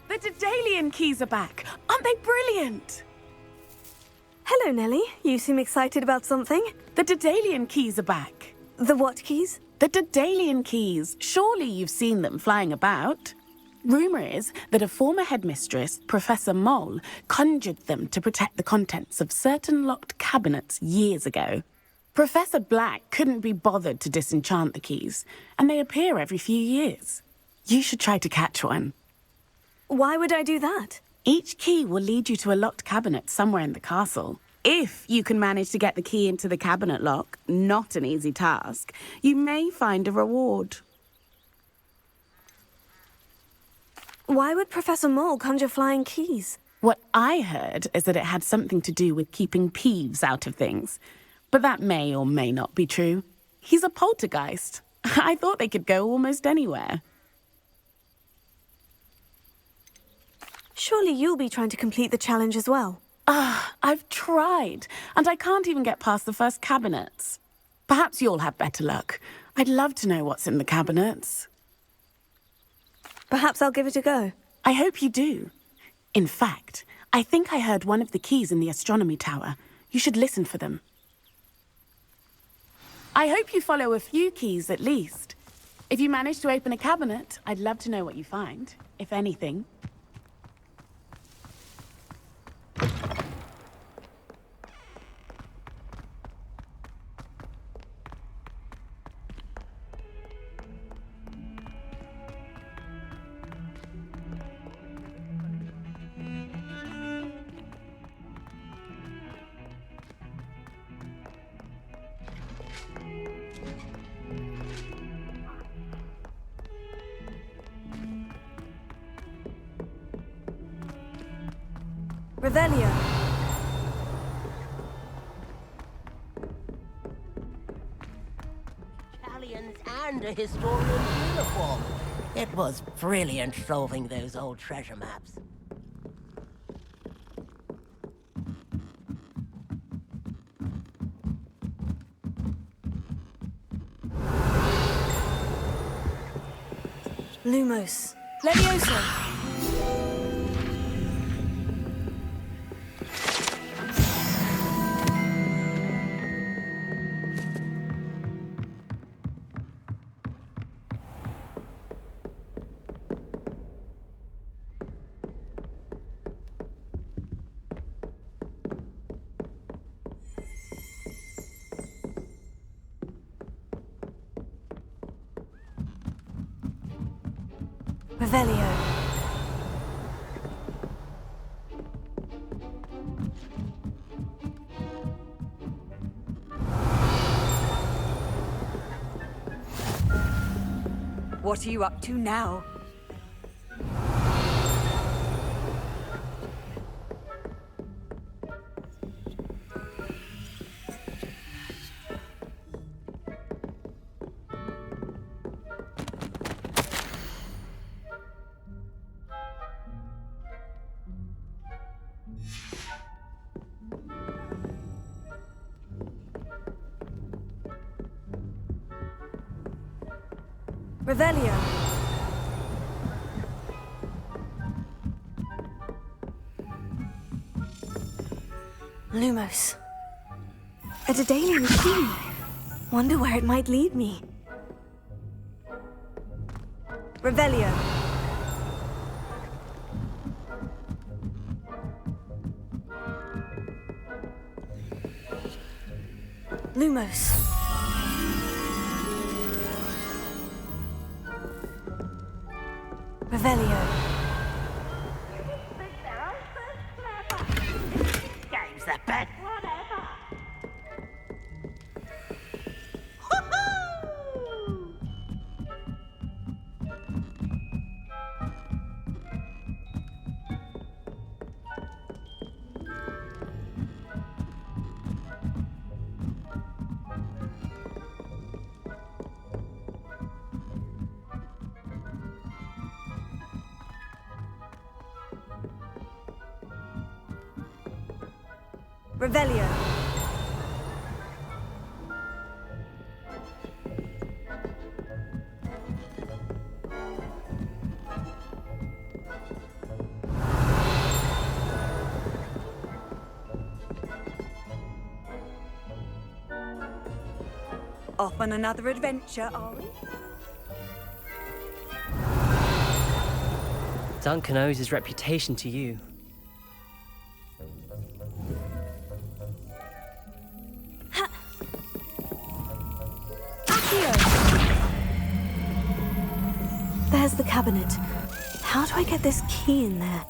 The Daedalian keys are back. Aren't they brilliant? Hello, Nellie. You seem excited about something. The Daedalian keys are back. The what keys? The Daedalian keys. Surely you've seen them flying about. Rumour is that a former headmistress, Professor Mole, conjured them to protect the contents of certain locked cabinets years ago. Professor Black couldn't be bothered to disenchant the keys, and they appear every few years. You should try to catch one. Why would I do that? Each key will lead you to a locked cabinet somewhere in the castle. If you can manage to get the key into the cabinet lock, not an easy task, you may find a reward. Why would Professor Mole conjure flying keys? What I heard is that it had something to do with keeping Peeves out of things. But that may or may not be true. He's a poltergeist. I thought they could go almost anywhere. Surely you'll be trying to complete the challenge as well. I've tried, and I can't even get past the first cabinets. Perhaps you'll have better luck. I'd love to know what's in the cabinets. Perhaps I'll give it a go. I hope you do. In fact, I think I heard one of the keys in the astronomy tower. You should listen for them. I hope you follow a few keys at least. If you manage to open a cabinet, I'd love to know what you find, if anything. Revelio. Italians and a historian's uniform. It was brilliant solving those old treasure maps. Lumos. Levioso. Revelio. What are you up to now? Revelio. Lumos. A daily machine. Wonder where it might lead me. Revelio. Lumos. Revelio. Game's the best. Revelio. Off on another adventure, are we? Duncan owes his reputation to you. There's the cabinet. How do I get this key in there?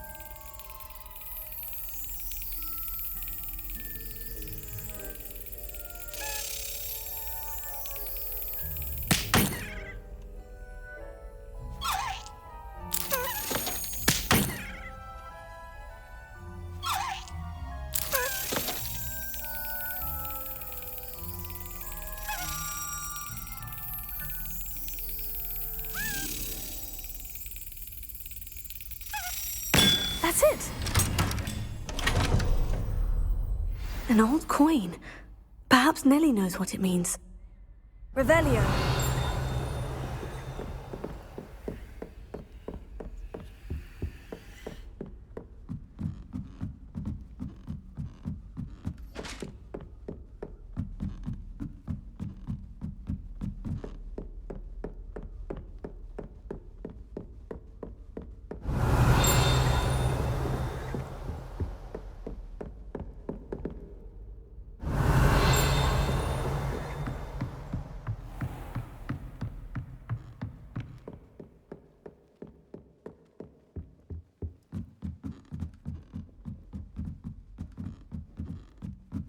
That's it! An old coin. Perhaps Nellie knows what it means. Revelio.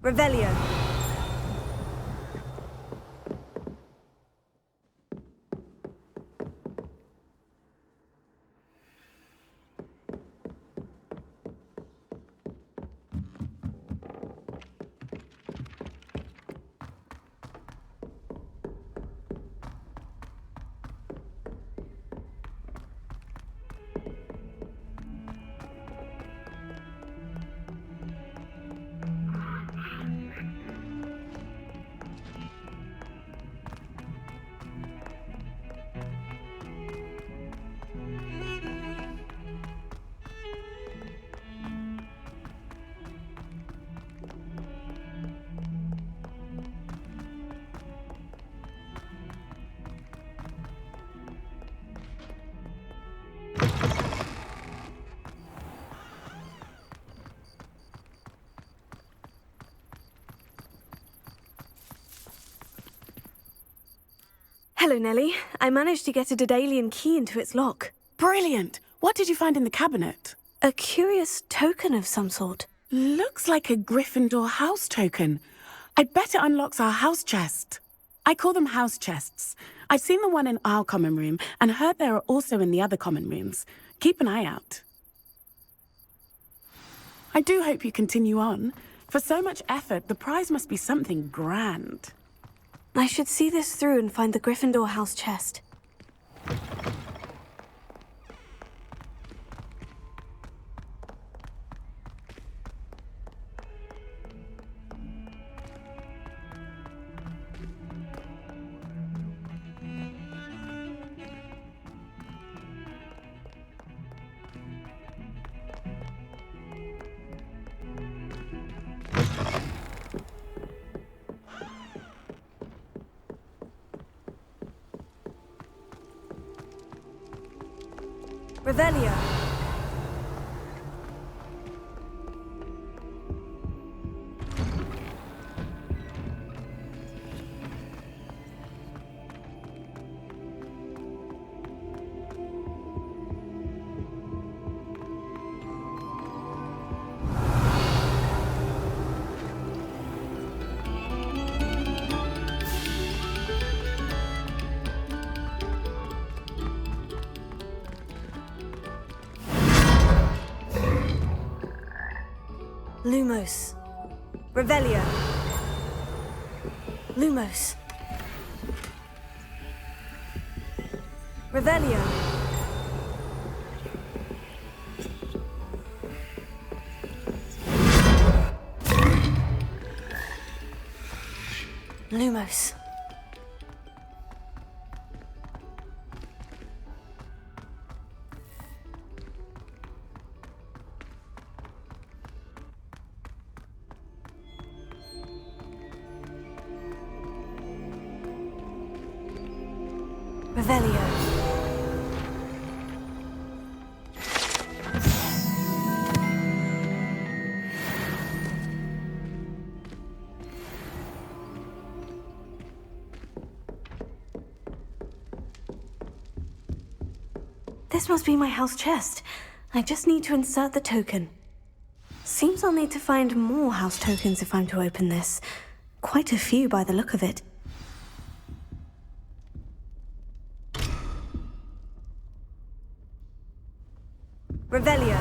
Revelio. Hello, Nellie. I managed to get a Daedalian key into its lock. Brilliant! What did you find in the cabinet? A curious token of some sort. Looks like a Gryffindor house token. I bet it unlocks our house chest. I call them house chests. I've seen the one in our common room and heard there are also in the other common rooms. Keep an eye out. I do hope you continue on. For so much effort, the prize must be something grand. I should see this through and find the Gryffindor house chest. Revelio. Lumos. Revelio. Lumos. Revelio. Lumos. Revelio. This must be my house chest. I just need to insert the token. Seems I'll need to find more house tokens if I'm to open this. Quite a few by the look of it. Revelio.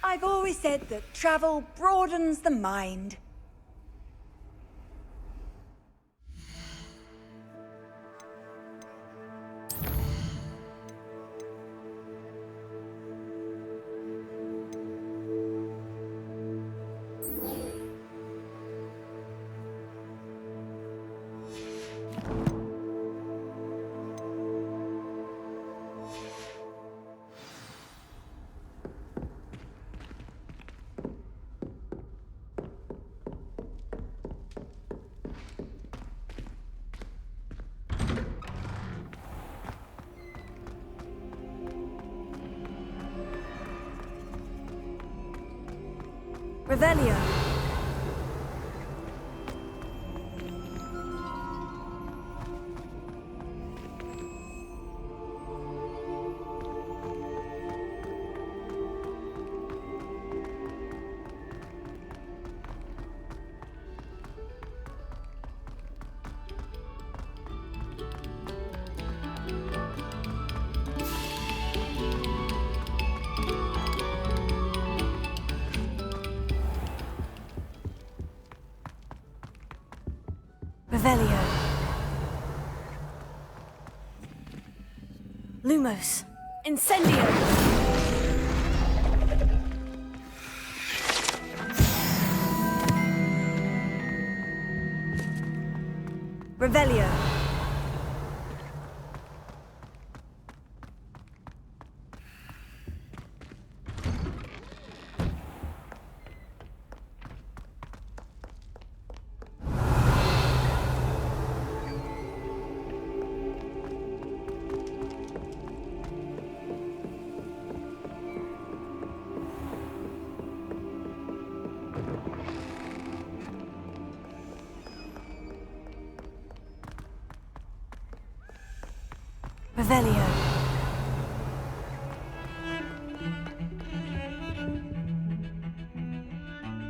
I've always said that travel broadens the mind. Revelio. Revelio. Lumos. Incendio. Revelio. Revelio.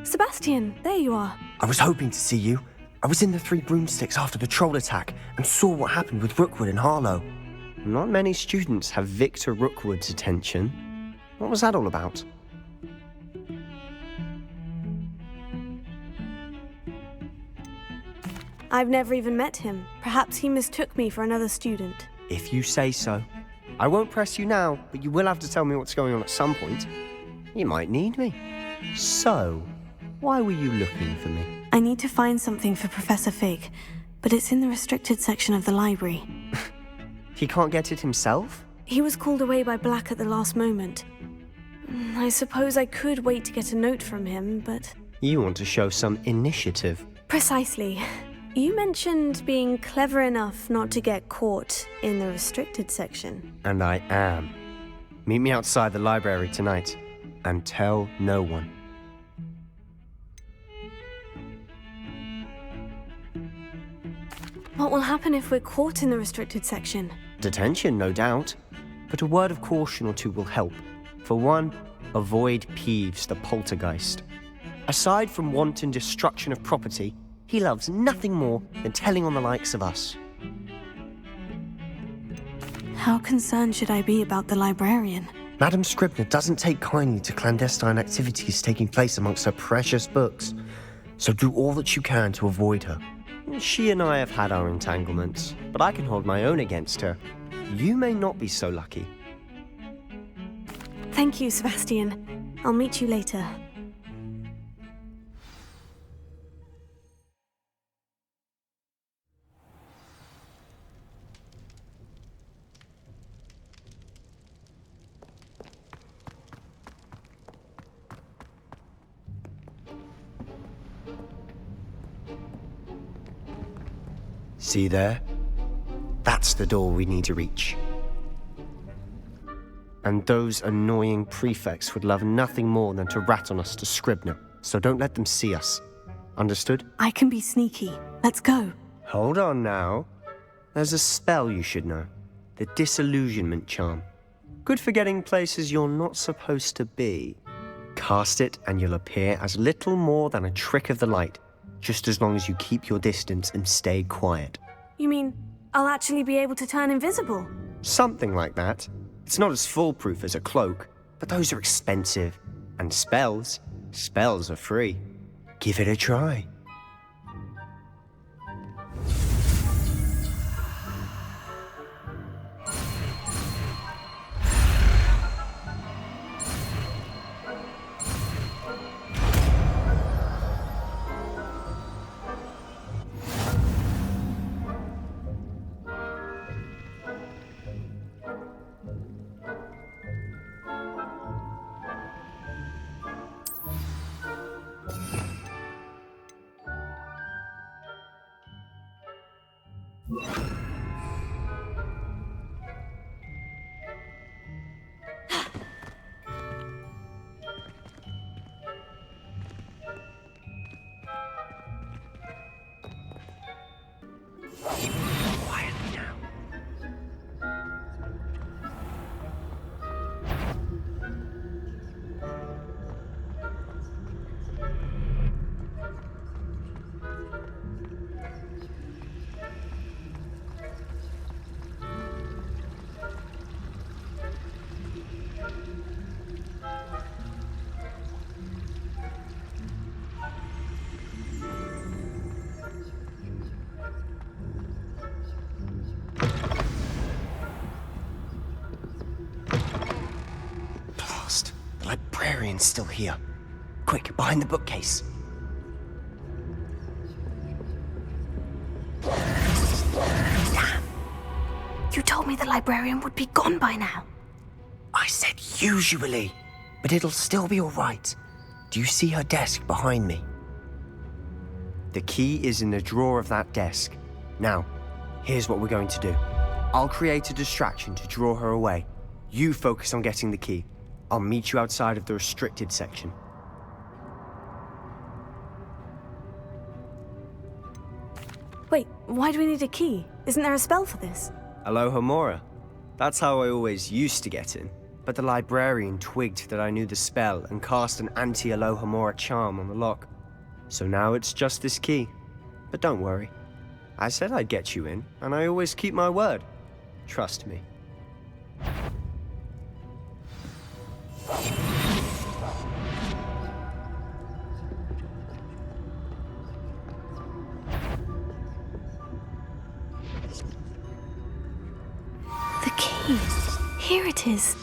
Sebastian, there you are. I was hoping to see you. I was in the Three Broomsticks after the troll attack and saw what happened with Rookwood and Harlow. Not many students have Victor Rookwood's attention. What was that all about? I've never even met him. Perhaps he mistook me for another student. If you say so. I won't press you now, but you will have to tell me what's going on at some point. You might need me. So, why were you looking for me? I need to find something for Professor Fig, but it's in the restricted section of the library. He can't get it himself? He was called away by Black at the last moment. I suppose I could wait to get a note from him, but... You want to show some initiative. Precisely. You mentioned being clever enough not to get caught in the restricted section. And I am. Meet me outside the library tonight, and tell no one. What will happen if we're caught in the restricted section? Detention, no doubt. But a word of caution or two will help. For one, avoid Peeves the poltergeist. Aside from wanton destruction of property, he loves nothing more than telling on the likes of us. How concerned should I be about the librarian? Madam Scribner doesn't take kindly to clandestine activities taking place amongst her precious books, so do all that you can to avoid her. She and I have had our entanglements, but I can hold my own against her. You may not be so lucky. Thank you, Sebastian. I'll meet you later. See there? That's the door we need to reach. And those annoying prefects would love nothing more than to rat on us to Scribner, so don't let them see us. Understood? I can be sneaky. Let's go. Hold on now. There's a spell you should know. The Disillusionment Charm. Good for getting places you're not supposed to be. Cast it and you'll appear as little more than a trick of the light, just as long as you keep your distance and stay quiet. You mean I'll actually be able to turn invisible? Something like that. It's not as foolproof as a cloak, but those are expensive. And spells are free. Give it a try. The librarian's still here. Quick, behind the bookcase. Damn. You told me the librarian would be gone by now. I said usually, but it'll still be all right. Do you see her desk behind me? The key is in the drawer of that desk. Now, here's what we're going to do. I'll create a distraction to draw her away. You focus on getting the key. I'll meet you outside of the restricted section. Wait, why do we need a key? Isn't there a spell for this? Alohomora. That's how I always used to get in. But the librarian twigged that I knew the spell and cast an anti-Alohomora charm on the lock. So now it's just this key. But don't worry. I said I'd get you in, and I always keep my word. Trust me. The key. Here it is.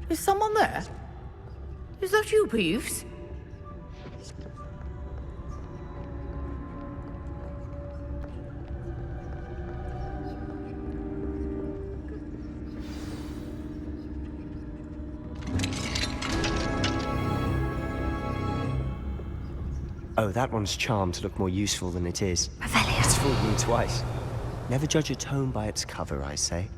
Is someone there? Is that you, Peeves? Oh, that one's charmed to look more useful than it is. It's fooled me twice. Never judge a tome by its cover, I say.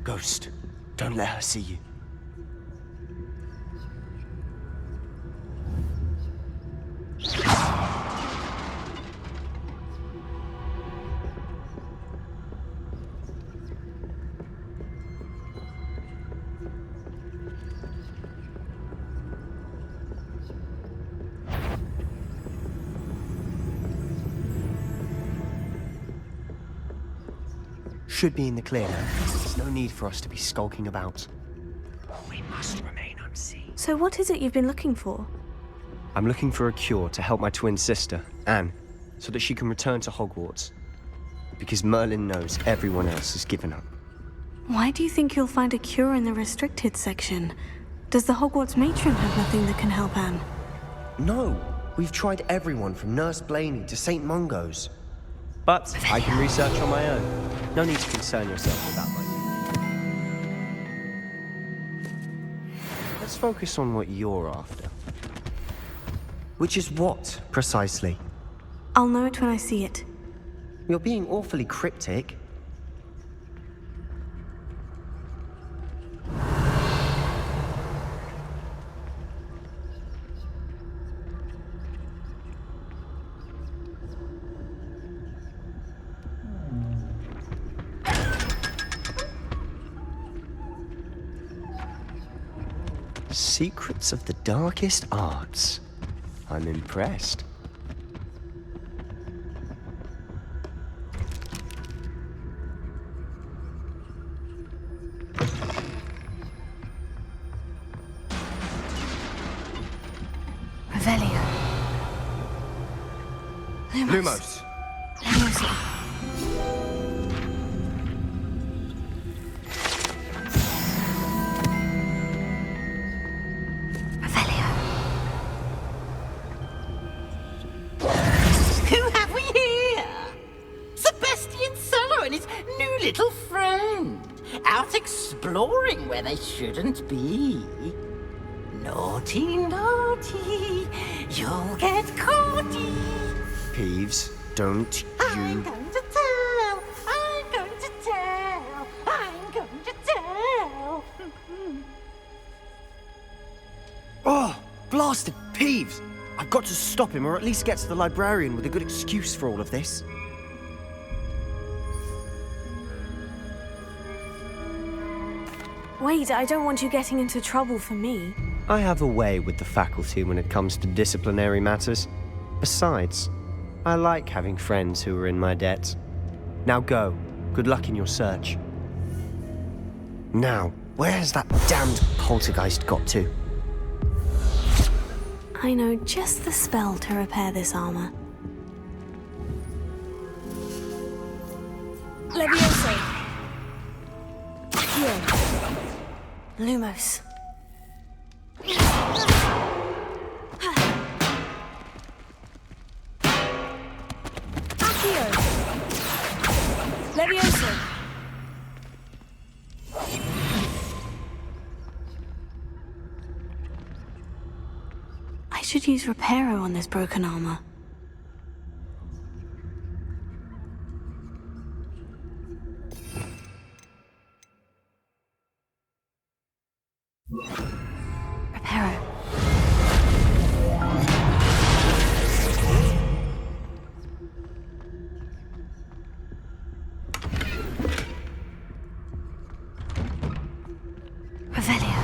Ghost, don't let her see you. Should be in the clear now. There's no need for us to be skulking about. We must remain unseen. So what is it you've been looking for? I'm looking for a cure to help my twin sister, Anne, so that she can return to Hogwarts. Because Merlin knows everyone else has given up. Why do you think you'll find a cure in the restricted section? Does the Hogwarts matron have nothing that can help Anne? No, we've tried everyone from Nurse Blaney to St. Mungo's. But I can research on my own. No need to concern yourself about my... Let's focus on what you're after. Which is what, precisely? I'll know it when I see it. You're being awfully cryptic. Secrets of the darkest arts. I'm impressed. Revelio. Lumos. Exploring where they shouldn't be. Naughty, naughty, you'll get caughty. Peeves, don't I'm going to tell, I'm going to tell, I'm going to tell. Oh, blasted Peeves! I've got to stop him, or at least get to the librarian with a good excuse for all of this. Wait, I don't want you getting into trouble for me. I have a way with the faculty when it comes to disciplinary matters. Besides, I like having friends who are in my debt. Now go. Good luck in your search. Now, where has that damned poltergeist got to? I know just the spell to repair this armor. Levioso. Here. Lumos. Accio. Levioso. should use Reparo on this broken armor. Reparo. Revelio.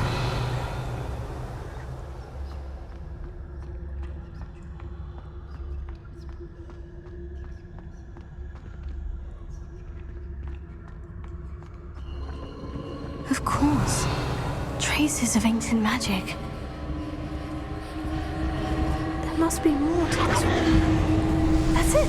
Of course. Traces of ancient magic. There must be more to this one. That's it.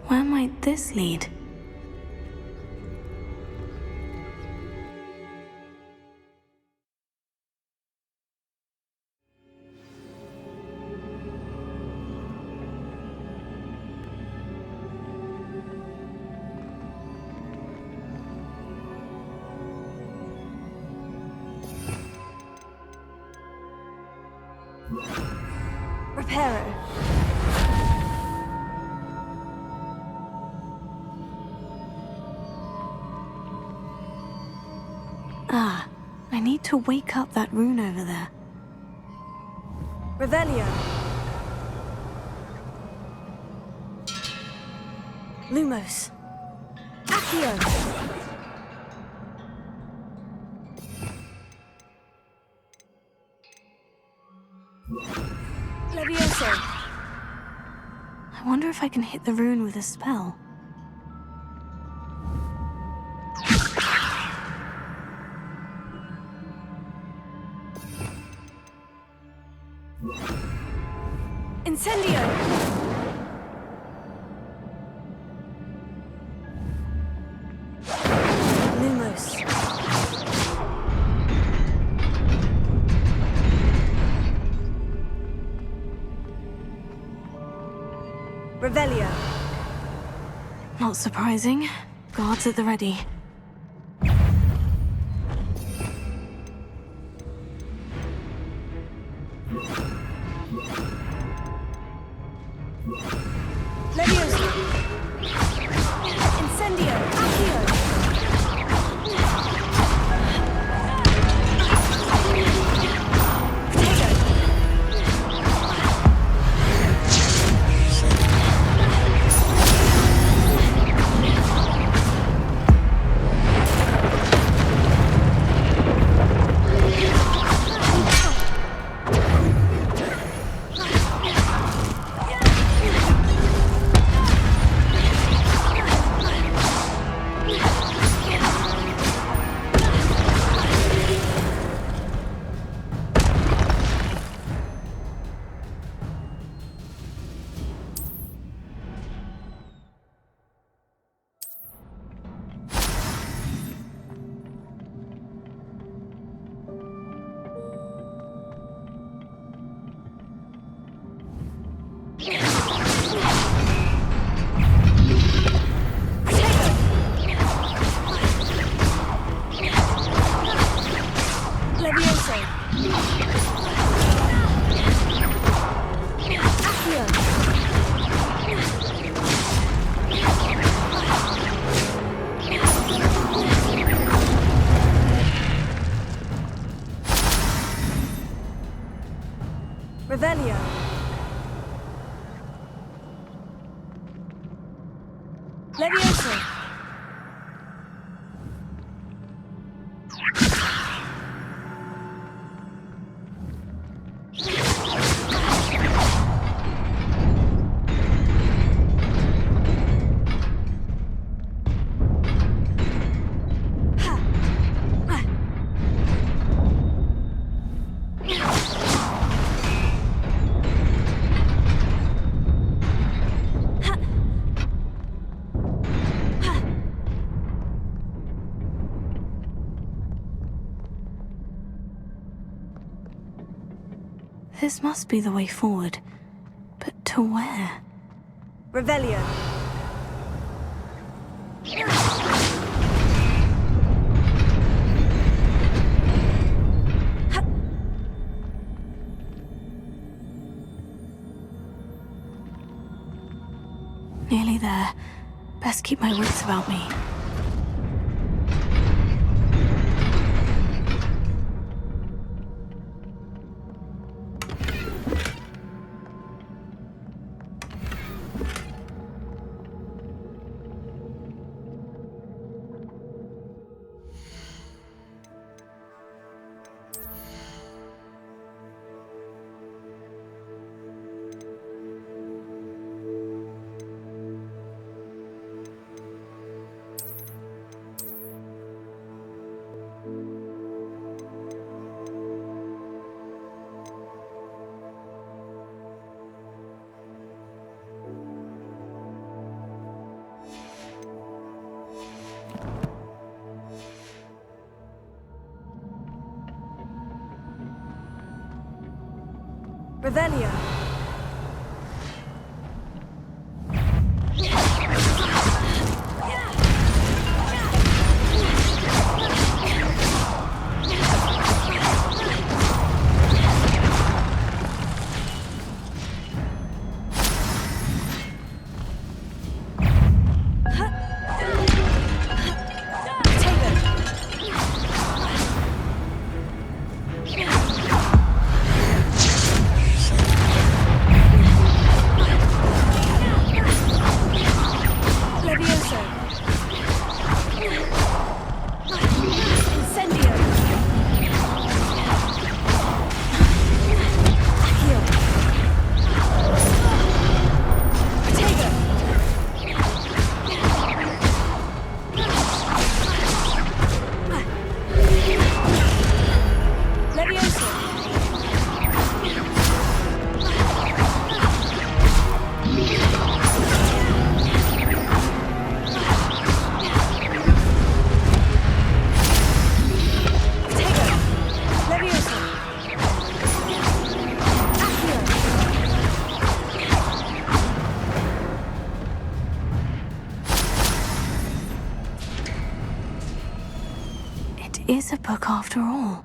Where might this lead? Reparo. Ah, I need to wake up that rune over there. Revelio. Lumos. Accio. Levioso. I wonder if I can hit the rune with a spell. Incendio. Lumos. Revelio. Not surprising. Guards at the ready. Levioso. Incendio. Accio. Revelio. Levioso. This must be the way forward. But to where? Revelio. Nearly there. Best keep my wits about me. Revelio. Is a book after all.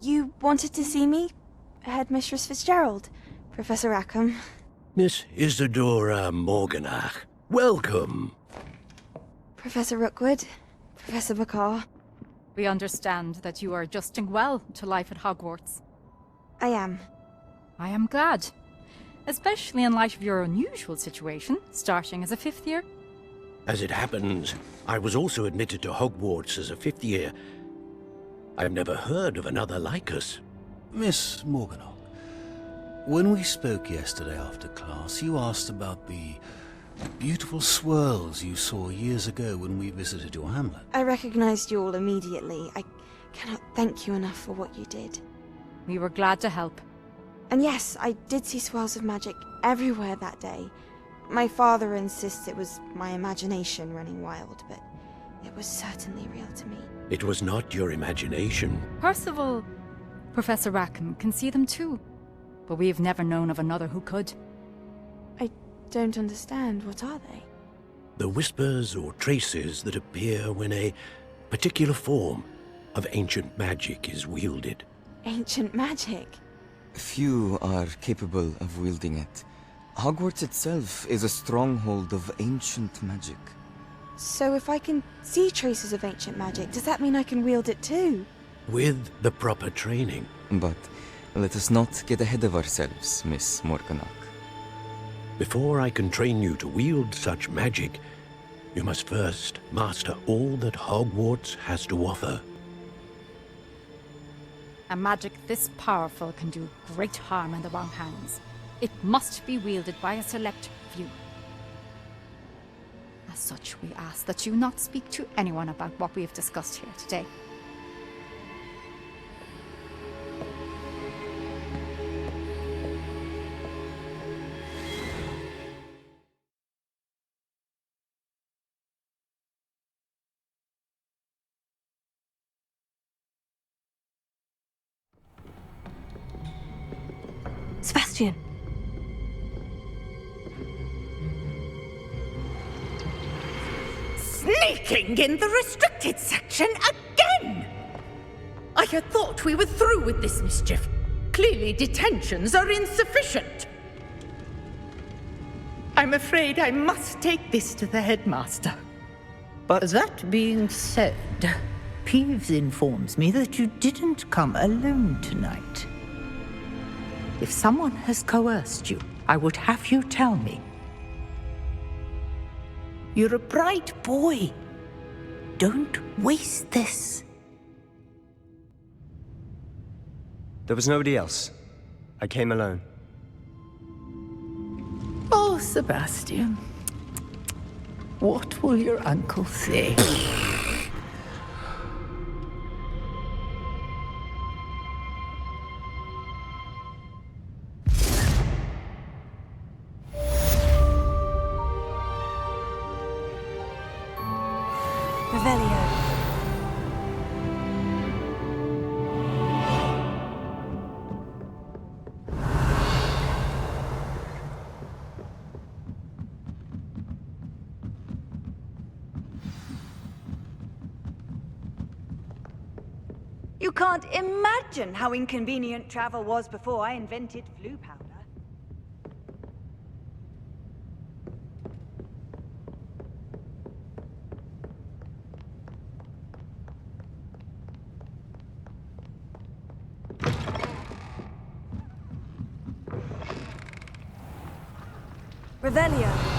You wanted to see me? Headmistress Fitzgerald, Professor Rackham. Miss Isadora Morganach, welcome. Professor Rookwood, Professor McCaw. We understand that you are adjusting well to life at Hogwarts. I am. I am glad. Especially in light of your unusual situation, starting as a 5th year. As it happens, I was also admitted to Hogwarts as a 5th year. I've never heard of another like us. Miss Morganach, when we spoke yesterday after class, you asked about the beautiful swirls you saw years ago when we visited your hamlet. I recognized you all immediately. I cannot thank you enough for what you did. We were glad to help. And yes, I did see swirls of magic everywhere that day. My father insists it was my imagination running wild, but it was certainly real to me. It was not your imagination. Percival, Professor Rackham can see them too. But we've never known of another who could. I don't understand. What are they? The whispers or traces that appear when a particular form of ancient magic is wielded. Ancient magic? Few are capable of wielding it. Hogwarts itself is a stronghold of ancient magic. So if I can see traces of ancient magic, does that mean I can wield it too? With the proper training. But let us not get ahead of ourselves, Miss Morganach. Before I can train you to wield such magic, you must first master all that Hogwarts has to offer. A magic this powerful can do great harm in the wrong hands. It must be wielded by a select few. As such, we ask that you not speak to anyone about what we have discussed here today. Sebastian. Sneaking in the restricted section again! I had thought we were through with this mischief. Clearly detentions are insufficient. I'm afraid I must take this to the headmaster. But that being said, Peeves informs me that you didn't come alone tonight. If someone has coerced you, I would have you tell me. You're a bright boy. Don't waste this. There was nobody else. I came alone. Oh, Sebastian. What will your uncle say? You can't imagine how inconvenient travel was before I invented flu powder. Revelio.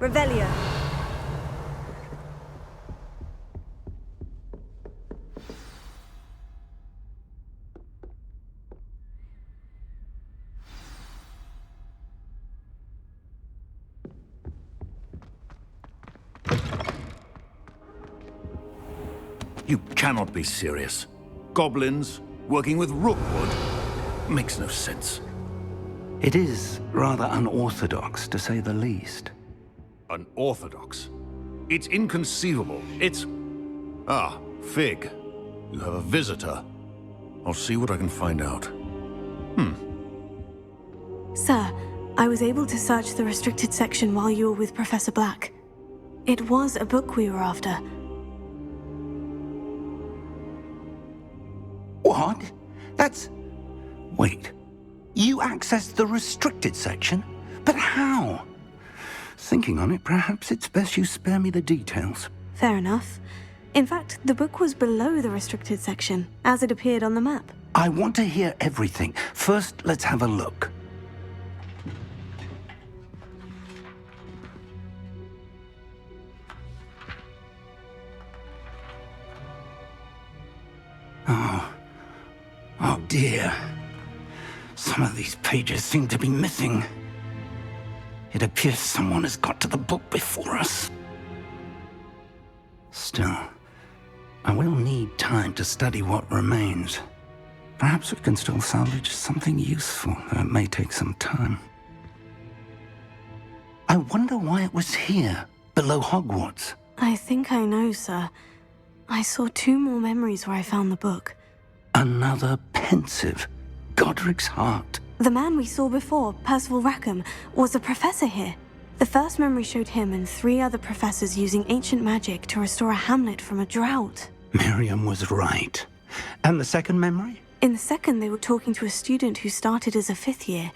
Revelio. You cannot be serious. Goblins working with Rookwood makes no sense. It is rather unorthodox, to say the least. Unorthodox? It's inconceivable. It's... Ah, Fig. You have a visitor. I'll see what I can find out. Sir, I was able to search the restricted section while you were with Professor Black. It was a book we were after. What? That's... Wait. You accessed the restricted section? But how? Thinking on it, perhaps it's best you spare me the details. Fair enough. In fact, the book was below the restricted section, as it appeared on the map. I want to hear everything. First, let's have a look. Oh dear. Some of these pages seem to be missing. It appears someone has got to the book before us. Still, I will need time to study what remains. Perhaps we can still salvage something useful, though it may take some time. I wonder why it was here, below Hogwarts. I think I know, sir. I saw 2 more memories where I found the book. Another pensive. Godric's heart. The man we saw before, Percival Rackham, was a professor here. The first memory showed him and 3 other professors using ancient magic to restore a hamlet from a drought. Miriam was right. And the second memory? In the second, they were talking to a student who started as a 5th year,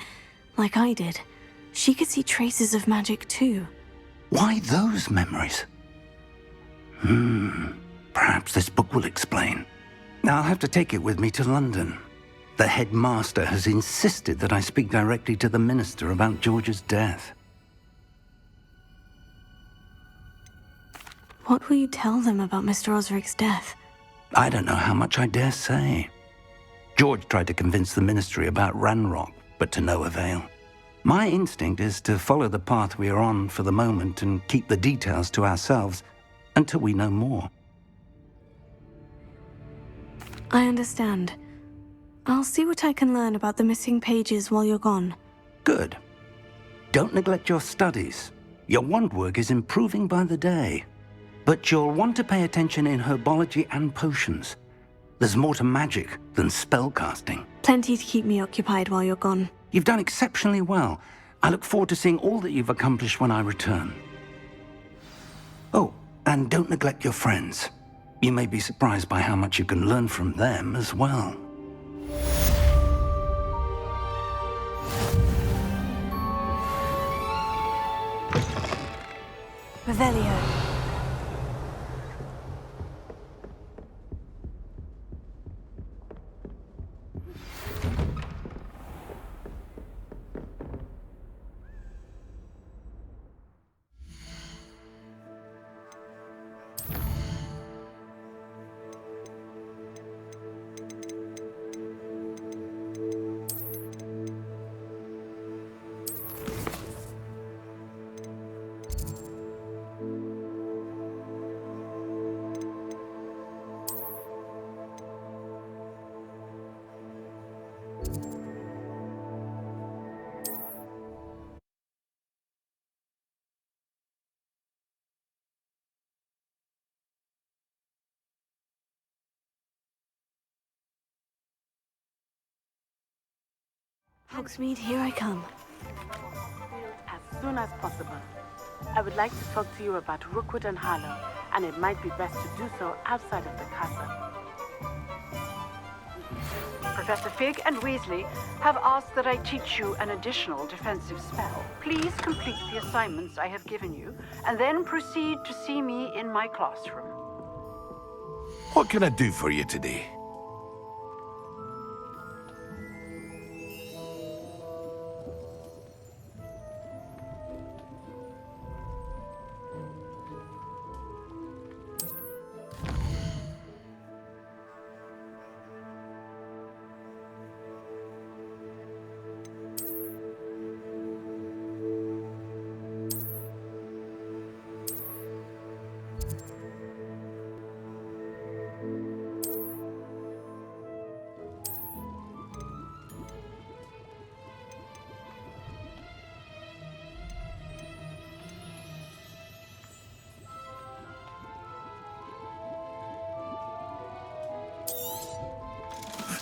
like I did. She could see traces of magic too. Why those memories? Perhaps this book will explain. I'll have to take it with me to London. The headmaster has insisted that I speak directly to the minister about George's death. What will you tell them about Mr. Osric's death? I don't know how much I dare say. George tried to convince the ministry about Ranrock, but to no avail. My instinct is to follow the path we are on for the moment and keep the details to ourselves until we know more. I understand. I'll see what I can learn about the missing pages while you're gone. Good. Don't neglect your studies. Your wand work is improving by the day. But you'll want to pay attention in herbology and potions. There's more to magic than spellcasting. Plenty to keep me occupied while you're gone. You've done exceptionally well. I look forward to seeing all that you've accomplished when I return. Oh, and don't neglect your friends. You may be surprised by how much you can learn from them as well. Revelio. Hogsmeade, here I come. As soon as possible. I would like to talk to you about Rookwood and Harlow, and it might be best to do so outside of the castle. Professor Fig and Weasley have asked that I teach you an additional defensive spell. Please complete the assignments I have given you, and then proceed to see me in my classroom. What can I do for you today?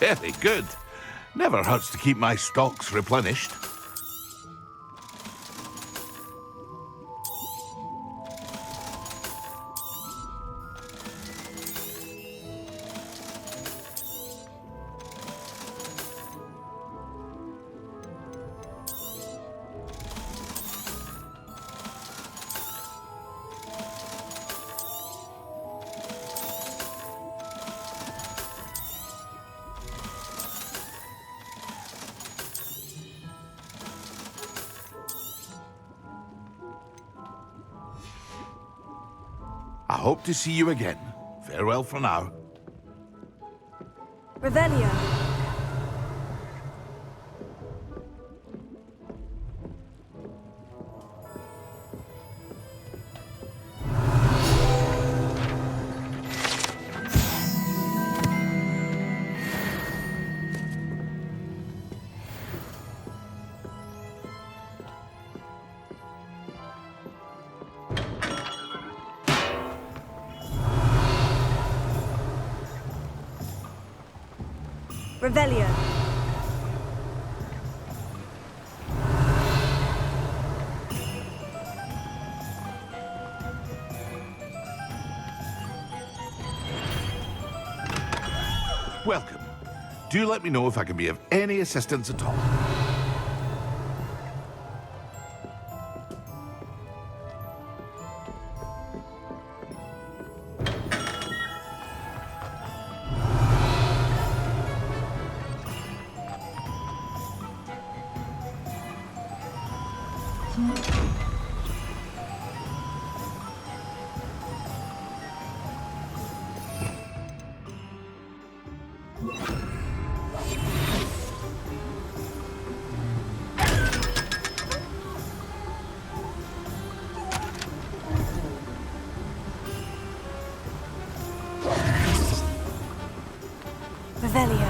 Very good. Never hurts to keep my stocks replenished. I hope to see you again. Farewell for now. Revelio. Revelio. Welcome. Do let me know if I can be of any assistance at all. Revelio.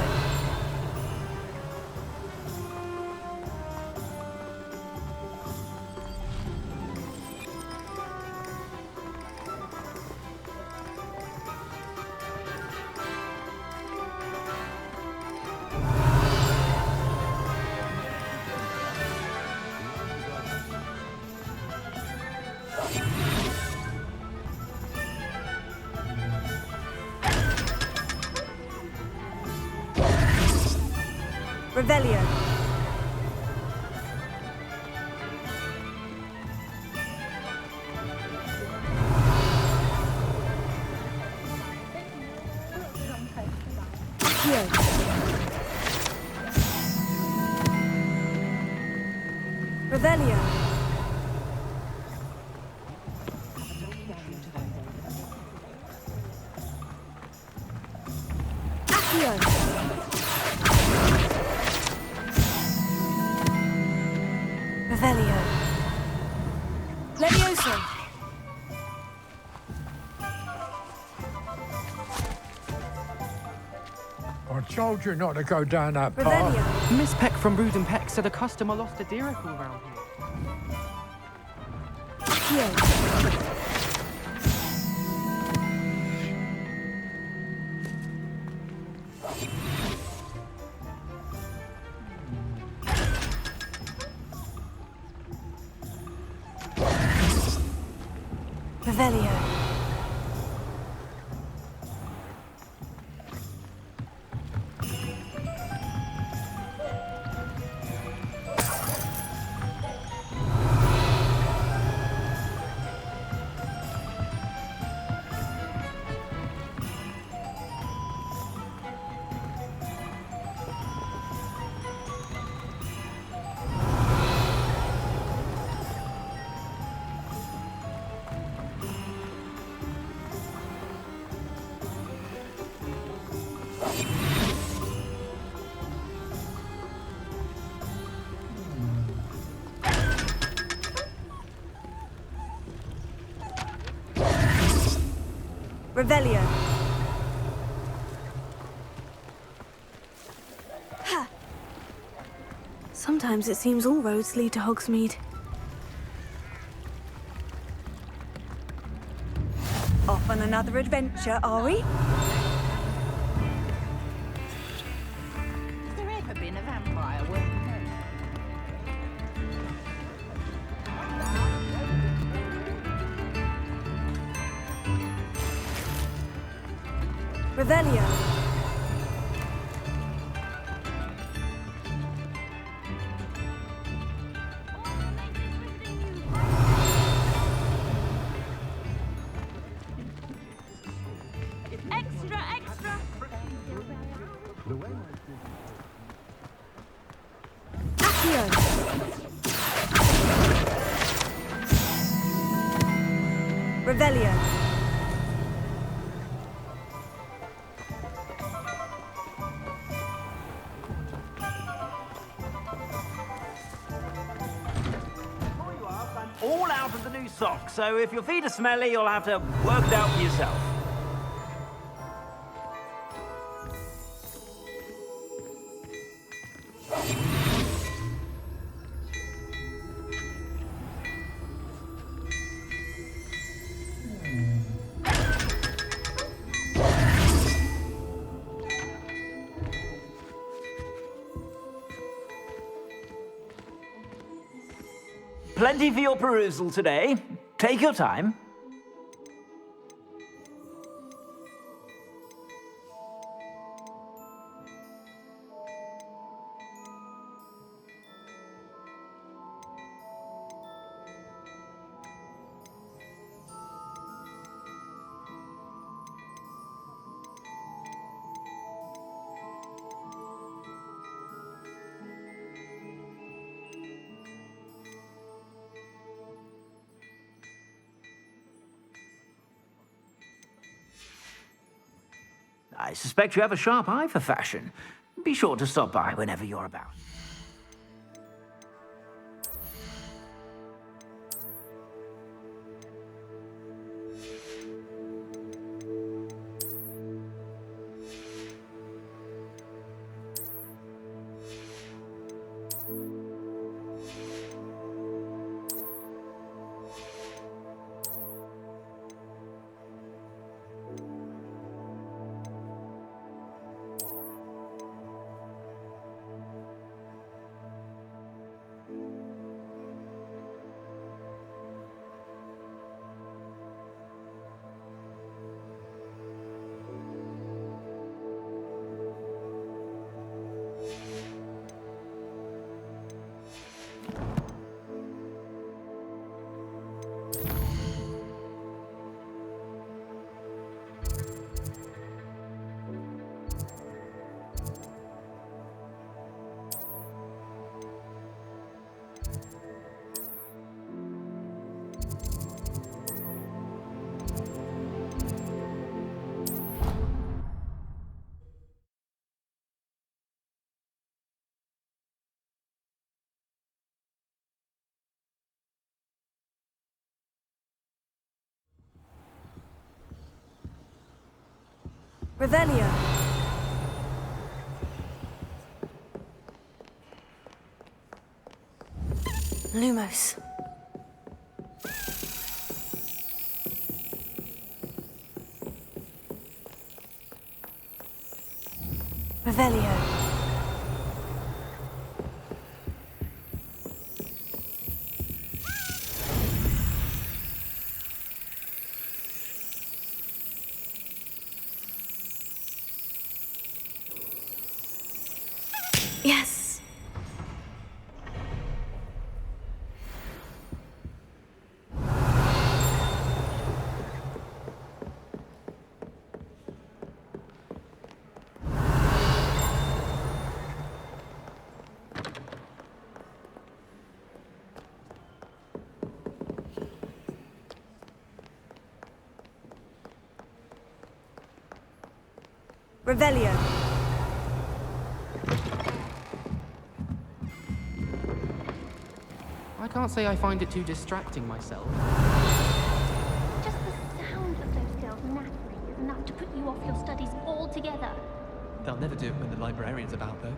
Revelio. Here. Revelio. Accio. Revelio. Levioso. I told you not to go down that path. Revelio. Miss Peck from Rude and Peck said a customer lost a diricle round here. Accio. Revelio. Revelio. Ha! Sometimes it seems all roads lead to Hogsmeade. Off on another adventure, are we? Revelio. Extra, extra. Accio. Revelio. All out of the new socks, so if your feet are smelly, you'll have to work it out for yourself. Plenty for your perusal today. Take your time. I suspect you have a sharp eye for fashion. Be sure to stop by whenever you're about. Revelio. Lumos. Revelio. Yes. Revelio. I can't say I find it too distracting myself. Just the sound of those girls nattering is enough to put you off your studies altogether. They'll never do it when the librarian's about, though.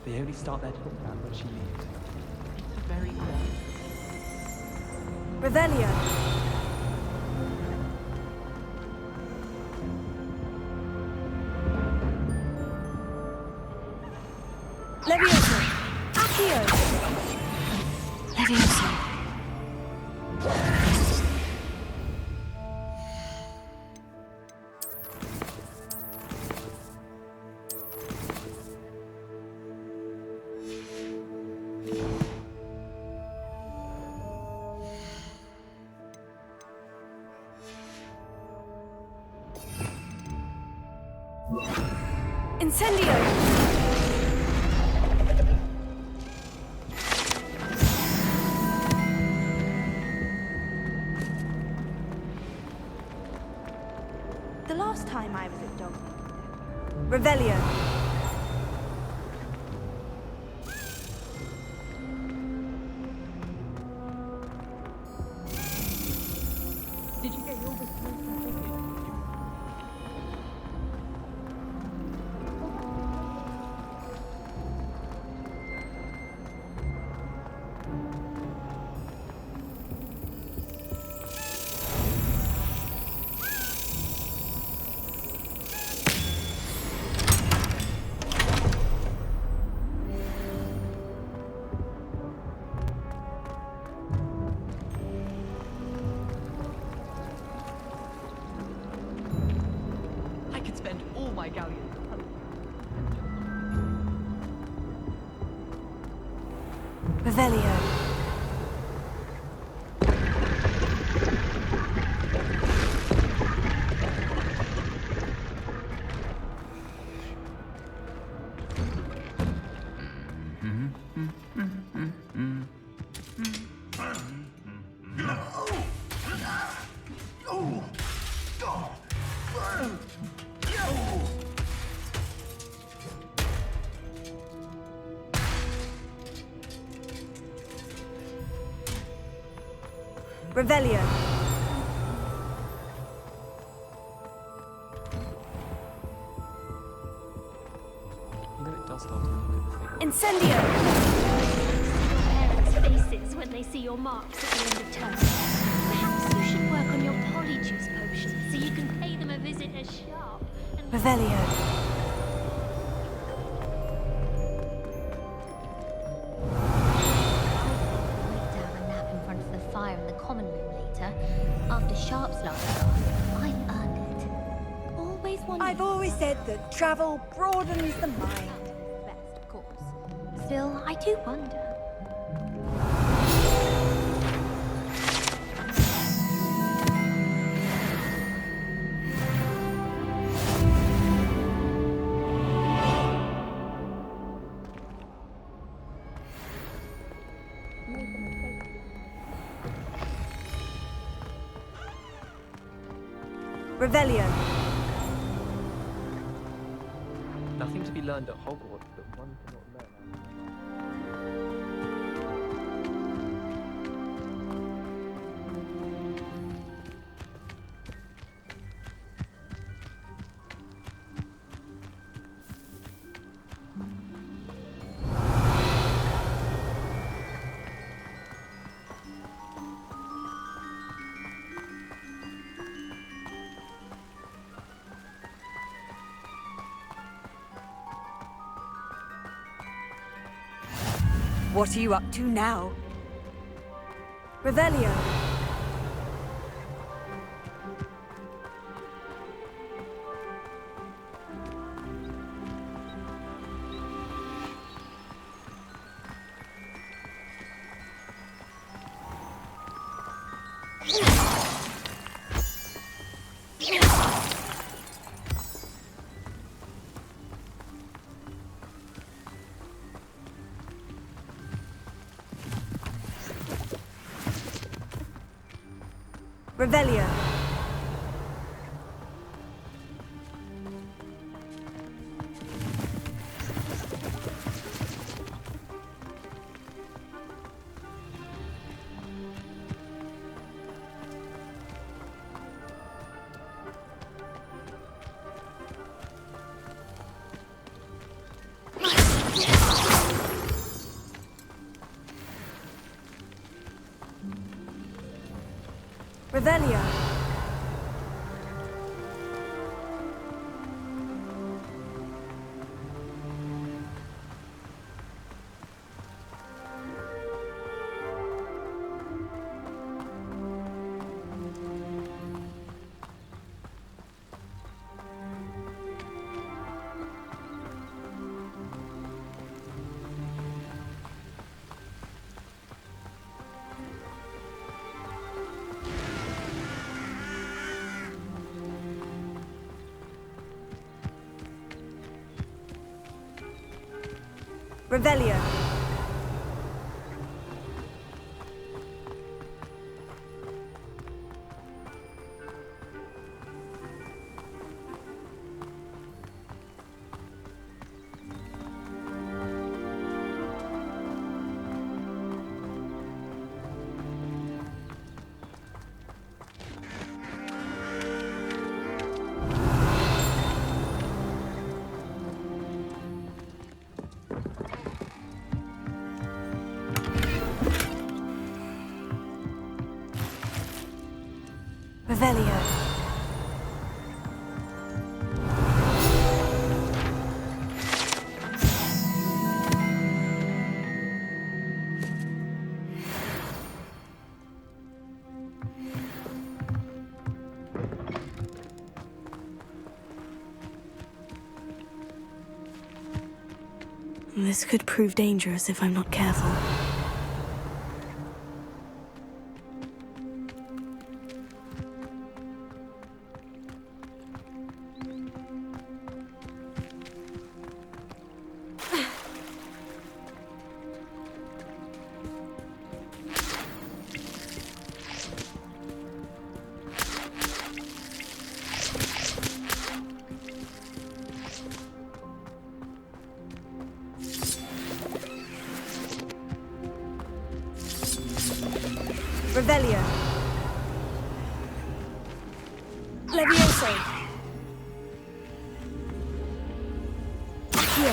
They only start their talk about when she leaves. Very Revelio. Levioso. Accio. Levioso. Incendio. The last time I was at Dog. Revelio. Did you get your response ticket? I could spend all my galleons. Revelio. Revelio. You know it does help to look at the thing. Incendio. Parents' faces when they see your marks at the end of term. Perhaps you should work on your polyjuice potions so you can pay them a visit as sharp. Revelio. Fire in the common room later. After Sharp's last class, I've earned it. Always wanted. I've always said that travel broadens the mind. Best, of course. Still, I do wonder. Revelio. Nothing to be learned at Hogwarts, but one cannot learn. What are you up to now? Revelio. Revelio. Revelio. Revelio. Revelio. This could prove dangerous if I'm not careful. Revelio. Levioso. Accio.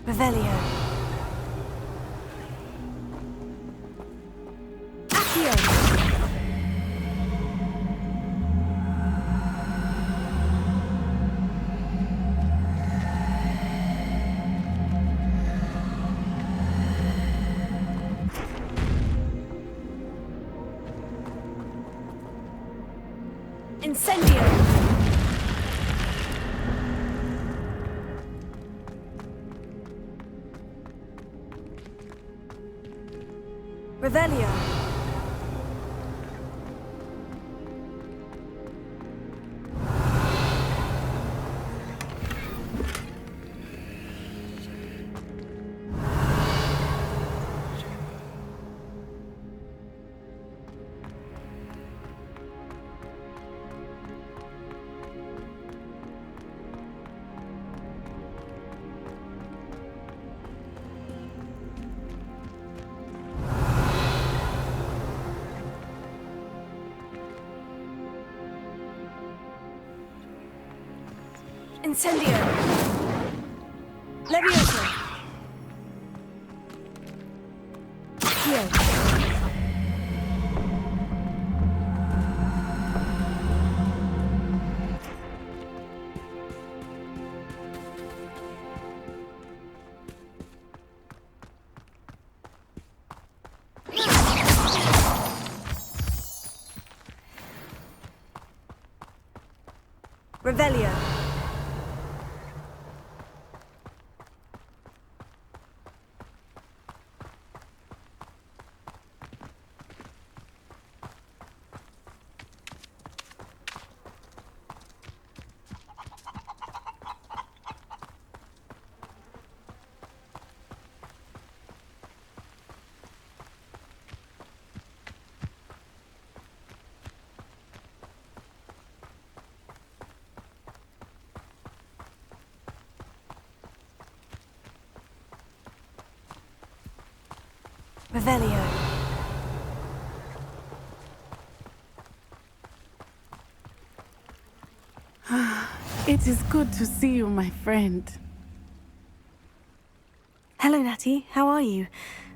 Revelio. Accio. Incendio! Revelio! Incendio! Levioso! Accio! Revelio! Revelio. It is good to see you, my friend. Hello, Natty. How are you?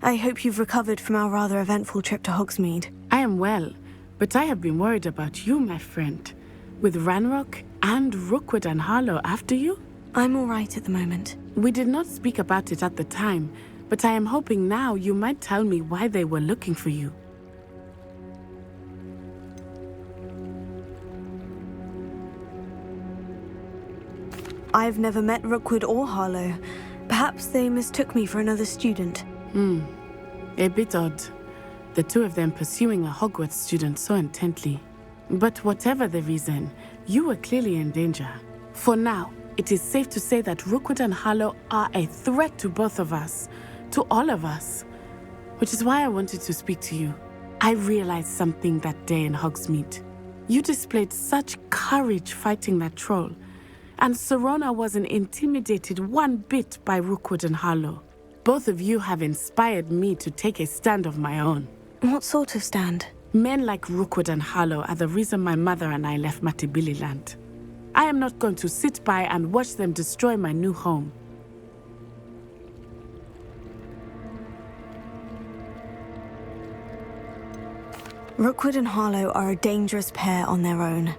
I hope you've recovered from our rather eventful trip to Hogsmeade. I am well, but I have been worried about you, my friend. With Ranrock and Rookwood and Harlow after you? I'm all right at the moment. We did not speak about it at the time, but I am hoping now you might tell me why they were looking for you. I've never met Rookwood or Harlow. Perhaps they mistook me for another student. A bit odd. the two of them pursuing a Hogwarts student so intently. But whatever the reason, you were clearly in danger. For now, it is safe to say that Rookwood and Harlow are a threat to both of us, to all of us. Which is why I wanted to speak to you. I realized something that day in Hogsmeade. You displayed such courage fighting that troll, and Serona wasn't intimidated one bit by Rookwood and Harlow. Both of you have inspired me to take a stand of my own. What sort of stand? Men like Rookwood and Harlow are the reason my mother and I left Matabeleland. I am not going to sit by and watch them destroy my new home. Rookwood and Harlow are a dangerous pair on their own.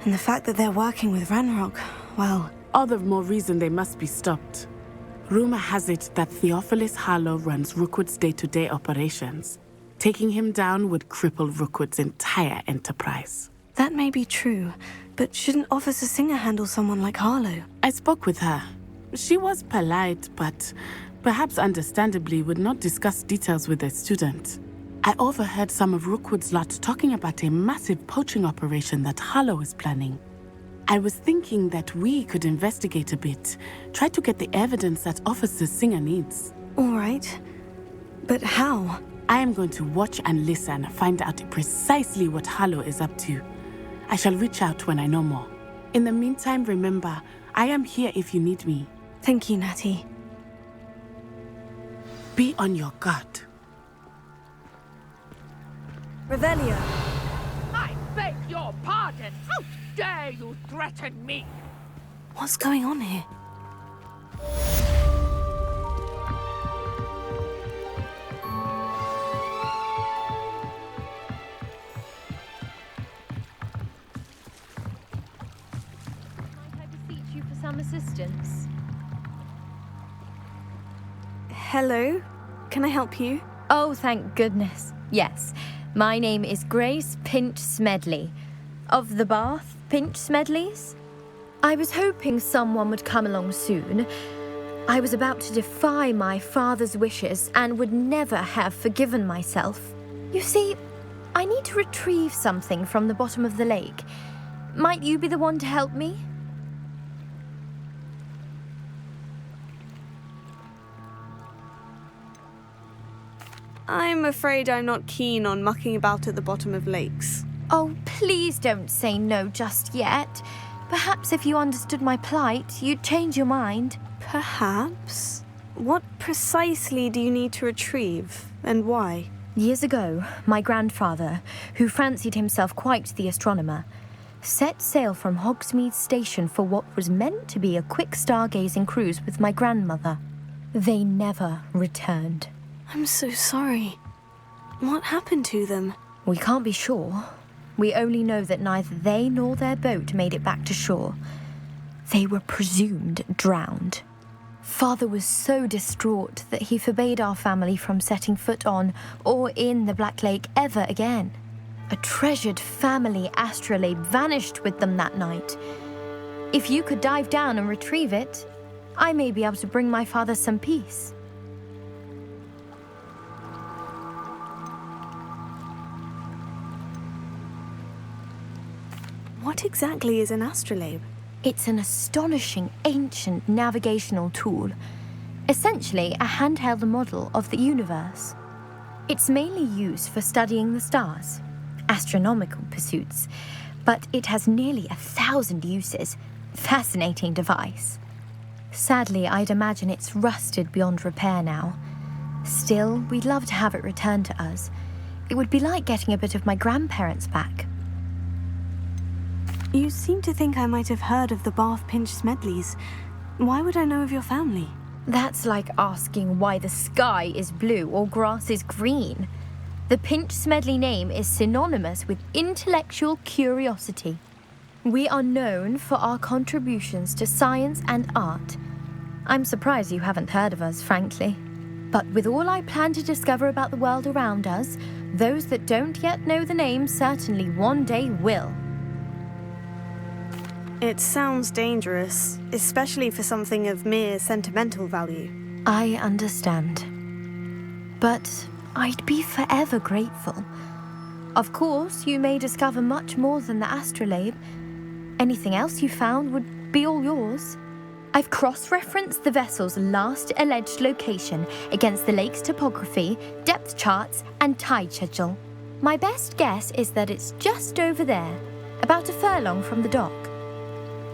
And the fact that they're working with Ranrock, well... All the more reason they must be stopped. Rumor has it that Theophilus Harlow runs Rookwood's day-to-day operations. Taking him down would cripple Rookwood's entire enterprise. That may be true, but shouldn't Officer Singer handle someone like Harlow? I spoke with her. She was polite, but perhaps understandably would not discuss details with a student. I overheard some of Rookwood's lot talking about a massive poaching operation that Harlow is planning. I was thinking that we could investigate a bit, try to get the evidence that Officer Singer needs. All right, but how? I am going to watch and listen, find out precisely what Harlow is up to. I shall reach out when I know more. In the meantime, remember, I am here if you need me. Thank you, Natty. Be on your guard. Revelio. I beg your pardon. How dare you threaten me? What's going on here? Might I beseech you for some assistance? Hello? Can I help you? Oh, thank goodness. Yes. My name is Grace Pinch Smedley, of the Bath Pinch Smedleys. I was hoping someone would come along soon. I was about to defy my father's wishes and would never have forgiven myself. You see, I need to retrieve something from the bottom of the lake. Might you be the one to help me? I'm afraid I'm not keen on mucking about at the bottom of lakes. Oh, please don't say no just yet. Perhaps if you understood my plight, you'd change your mind. Perhaps? What precisely do you need to retrieve, and why? Years ago, my grandfather, who fancied himself quite the astronomer, set sail from Hogsmeade Station for what was meant to be a quick stargazing cruise with my grandmother. They never returned. I'm so sorry. What happened to them? We can't be sure. We only know that neither they nor their boat made it back to shore. They were presumed drowned. Father was so distraught that he forbade our family from setting foot on or in the Black Lake ever again. A treasured family astrolabe vanished with them that night. If you could dive down and retrieve it, I may be able to bring my father some peace. What exactly is an astrolabe? It's an astonishing ancient navigational tool, essentially a handheld model of the universe. It's mainly used for studying the stars, astronomical pursuits, but it has nearly 1,000 uses. Fascinating device. Sadly, I'd imagine it's rusted beyond repair now. Still, we'd love to have it returned to us. It would be like getting a bit of my grandparents back. You seem to think I might have heard of the Bath Pinch Smedleys. Why would I know of your family? That's like asking why the sky is blue or grass is green. The Pinch Smedley name is synonymous with intellectual curiosity. We are known for our contributions to science and art. I'm surprised you haven't heard of us, frankly. But with all I plan to discover about the world around us, those that don't yet know the name certainly one day will. It sounds dangerous, especially for something of mere sentimental value. I understand. But I'd be forever grateful. Of course, you may discover much more than the astrolabe. Anything else you found would be all yours. I've cross-referenced the vessel's last alleged location against the lake's topography, depth charts, and tide schedule. My best guess is that it's just over there, about a furlong from the dock.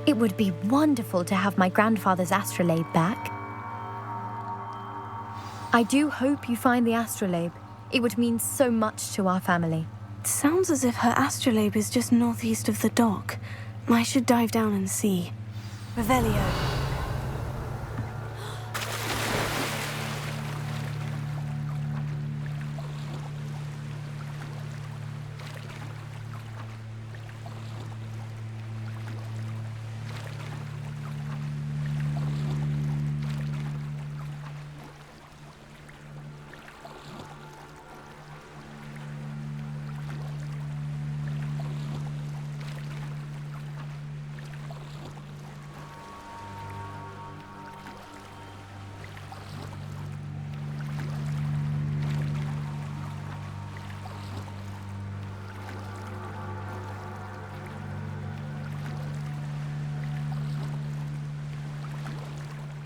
It would be wonderful to have my grandfather's astrolabe back. I do hope you find the astrolabe. It would mean so much to our family. It sounds as if her astrolabe is just northeast of the dock. I should dive down and see. Revelio.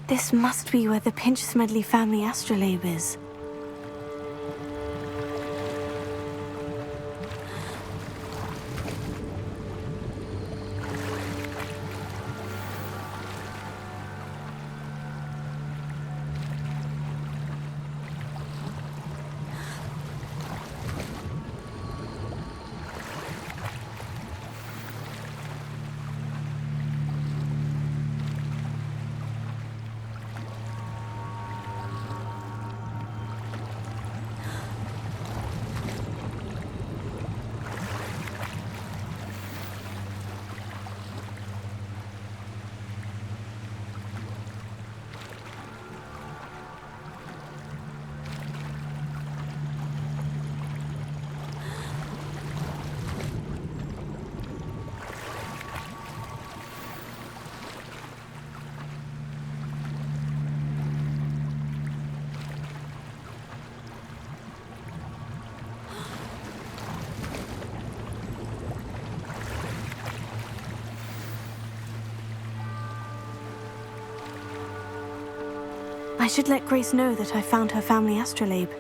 This must be where the Pinch-Smedley family astrolabe is. I should let Grace know that I found her family astrolabe.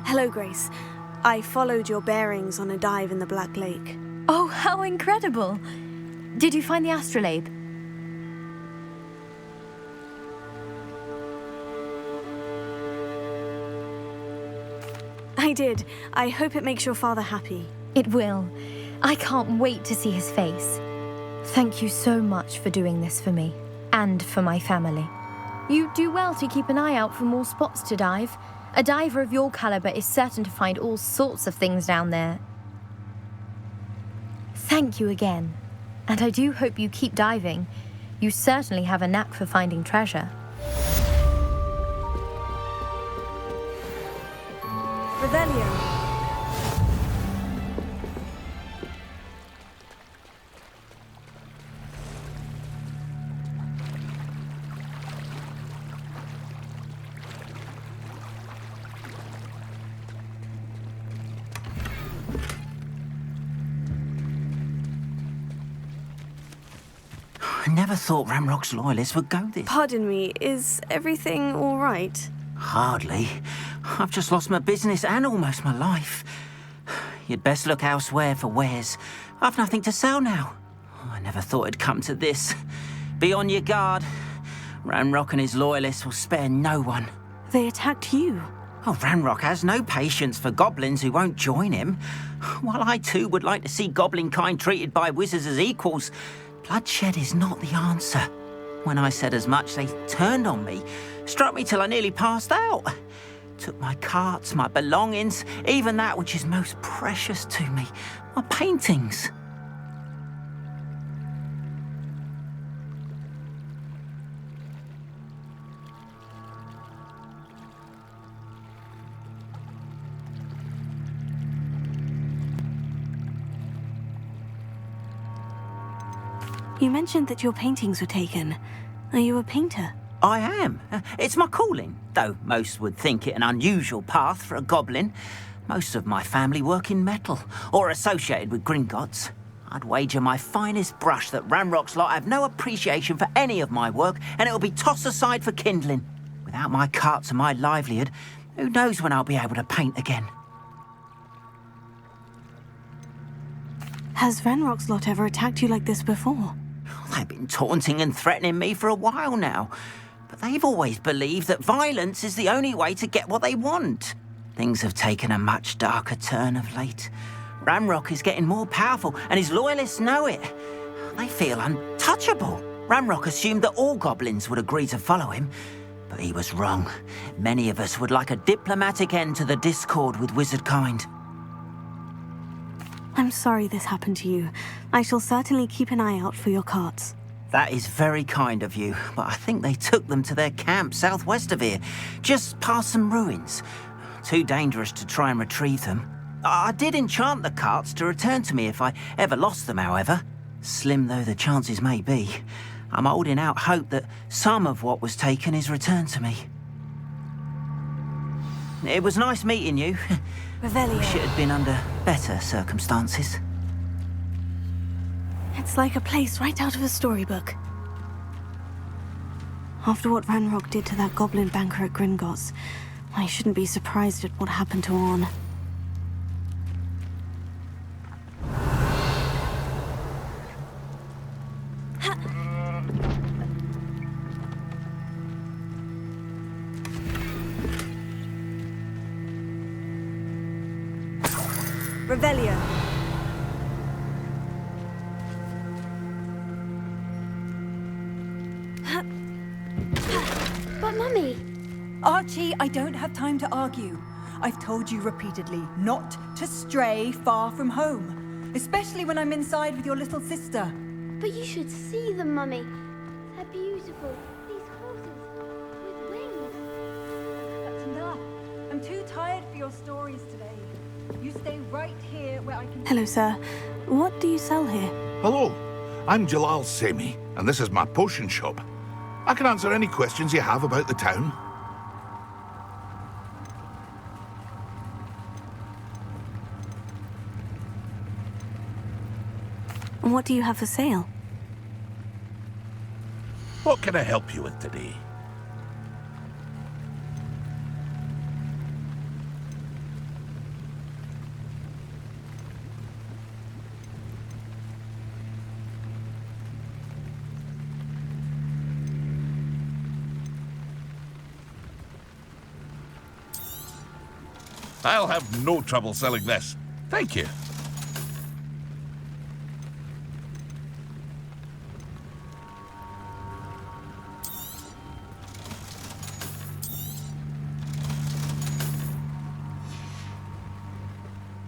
Hello, Grace. I followed your bearings on a dive in the Black Lake. Oh, how incredible! Did you find the astrolabe? I did. I hope it makes your father happy. It will. I can't wait to see his face. Thank you so much for doing this for me, and for my family. You do well to keep an eye out for more spots to dive. A diver of your caliber is certain to find all sorts of things down there. Thank you again, and I do hope you keep diving. You certainly have a knack for finding treasure. Revelio. I never thought Ranrock's loyalists would go this. Pardon me, is everything all right? Hardly. I've just lost my business and almost my life. You'd best look elsewhere for wares. I've nothing to sell now. I never thought it'd come to this. Be on your guard. Ranrock and his loyalists will spare no one. They attacked you. Oh, Ranrock has no patience for goblins who won't join him. While I too would like to see goblin kind treated by wizards as equals, bloodshed is not the answer. When I said as much, they turned on me, struck me till I nearly passed out. Took my carts, my belongings, even that which is most precious to me, my paintings. You mentioned that your paintings were taken. Are you a painter? I am. It's my calling, though most would think it an unusual path for a goblin. Most of my family work in metal, or associated with Gringotts. I'd wager my finest brush that Ranrock's lot have no appreciation for any of my work, and it'll be tossed aside for kindling. Without my carts and my livelihood, who knows when I'll be able to paint again? Has Ranrock's lot ever attacked you like this before? They've been taunting and threatening me for a while now. But they've always believed that violence is the only way to get what they want. Things have taken a much darker turn of late. Ranrock is getting more powerful, and his loyalists know it. They feel untouchable. Ranrock assumed that all goblins would agree to follow him, but he was wrong. Many of us would like a diplomatic end to the discord with wizard kind. I'm sorry this happened to you. I shall certainly keep an eye out for your carts. That is very kind of you, but I think they took them to their camp southwest of here, just past some ruins. Too dangerous to try and retrieve them. I did enchant the carts to return to me if I ever lost them, however. Slim though the chances may be, I'm holding out hope that some of what was taken is returned to me. It was nice meeting you. Revelio. Wish it had been under better circumstances. It's like a place right out of a storybook. After what Ranrock did to that goblin banker at Gringotts, I shouldn't be surprised at what happened to Orn. Revelio. But Mummy! Archie, I don't have time to argue. I've told you repeatedly not to stray far from home, especially when I'm inside with your little sister. But you should see them, Mummy. They're beautiful. These horses with wings. That's enough. I'm too tired for your stories today. You stay right here where I can... Hello, sir. What do you sell here? Hello, I'm Jalal Semi, and this is my potion shop. I can answer any questions you have about the town. And what do you have for sale? What can I help you with today? I'll have no trouble selling this. Thank you.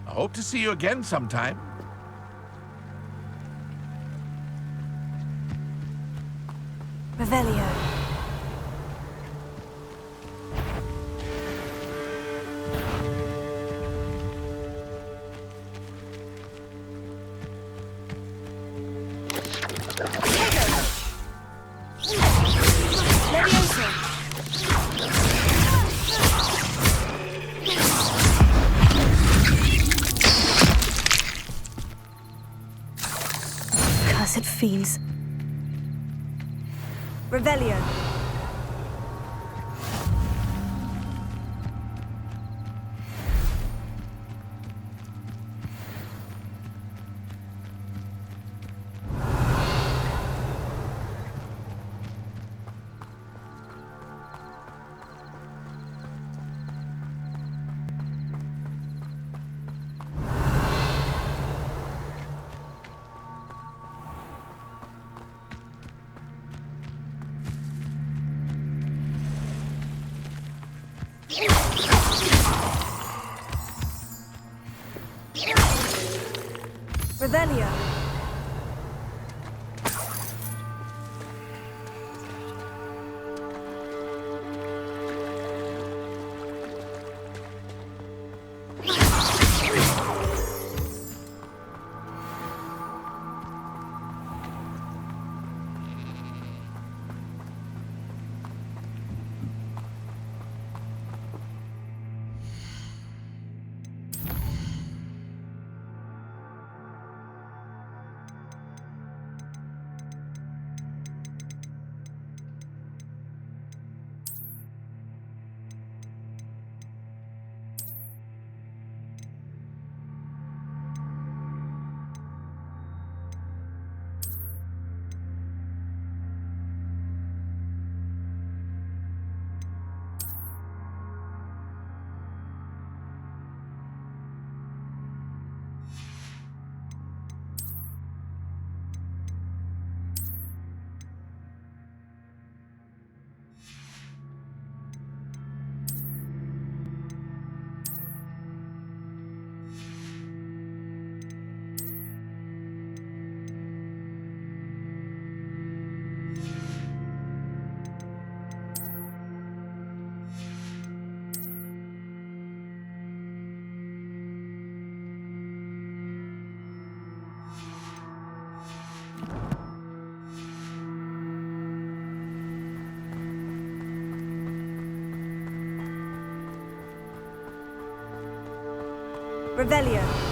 I hope to see you again sometime. Revelio. Cursed fiends. Revelio. Revelio. Revelio.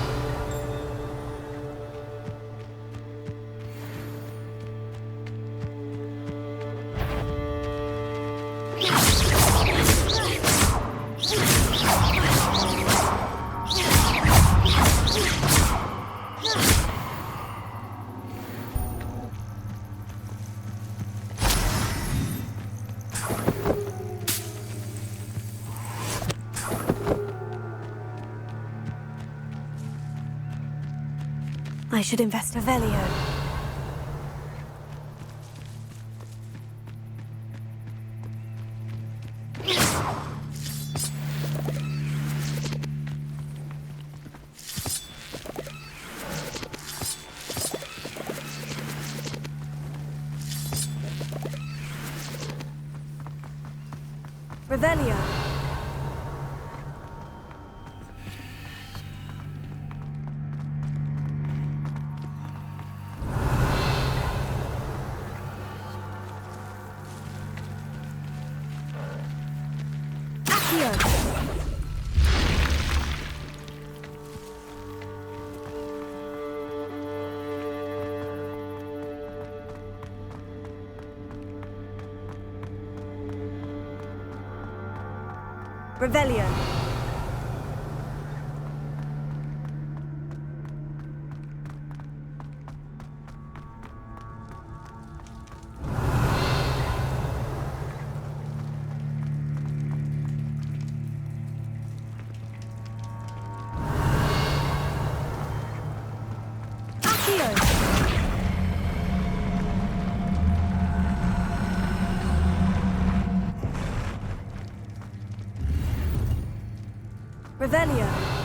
I should invest Revelio. Revelio. Revelio. Revelio.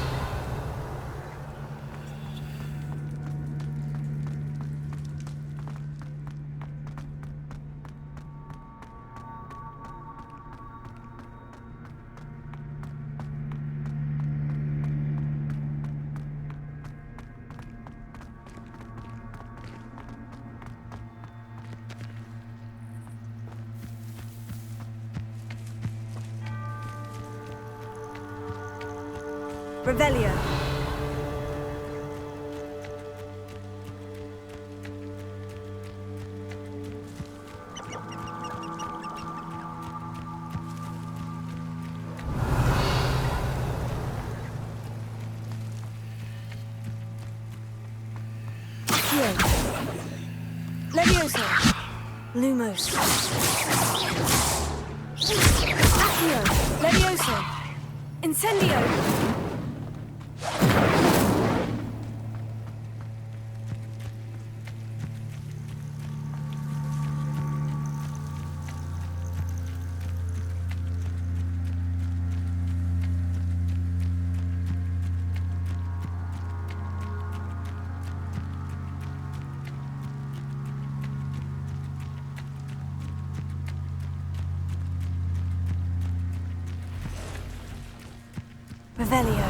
Revelio. Leviosa. Lumos. Accio. Leviosa. Incendio. Revelio.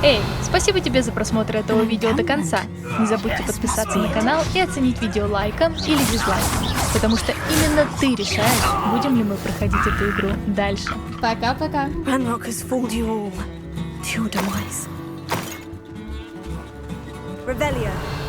Эй, спасибо тебе за просмотр этого видео до конца. Не забудьте подписаться на канал и оценить видео лайком или дизлайком, потому что именно ты решаешь, будем ли мы проходить эту игру дальше. Пока-пока. Ranrock has fooled you all to your demise. Revelio.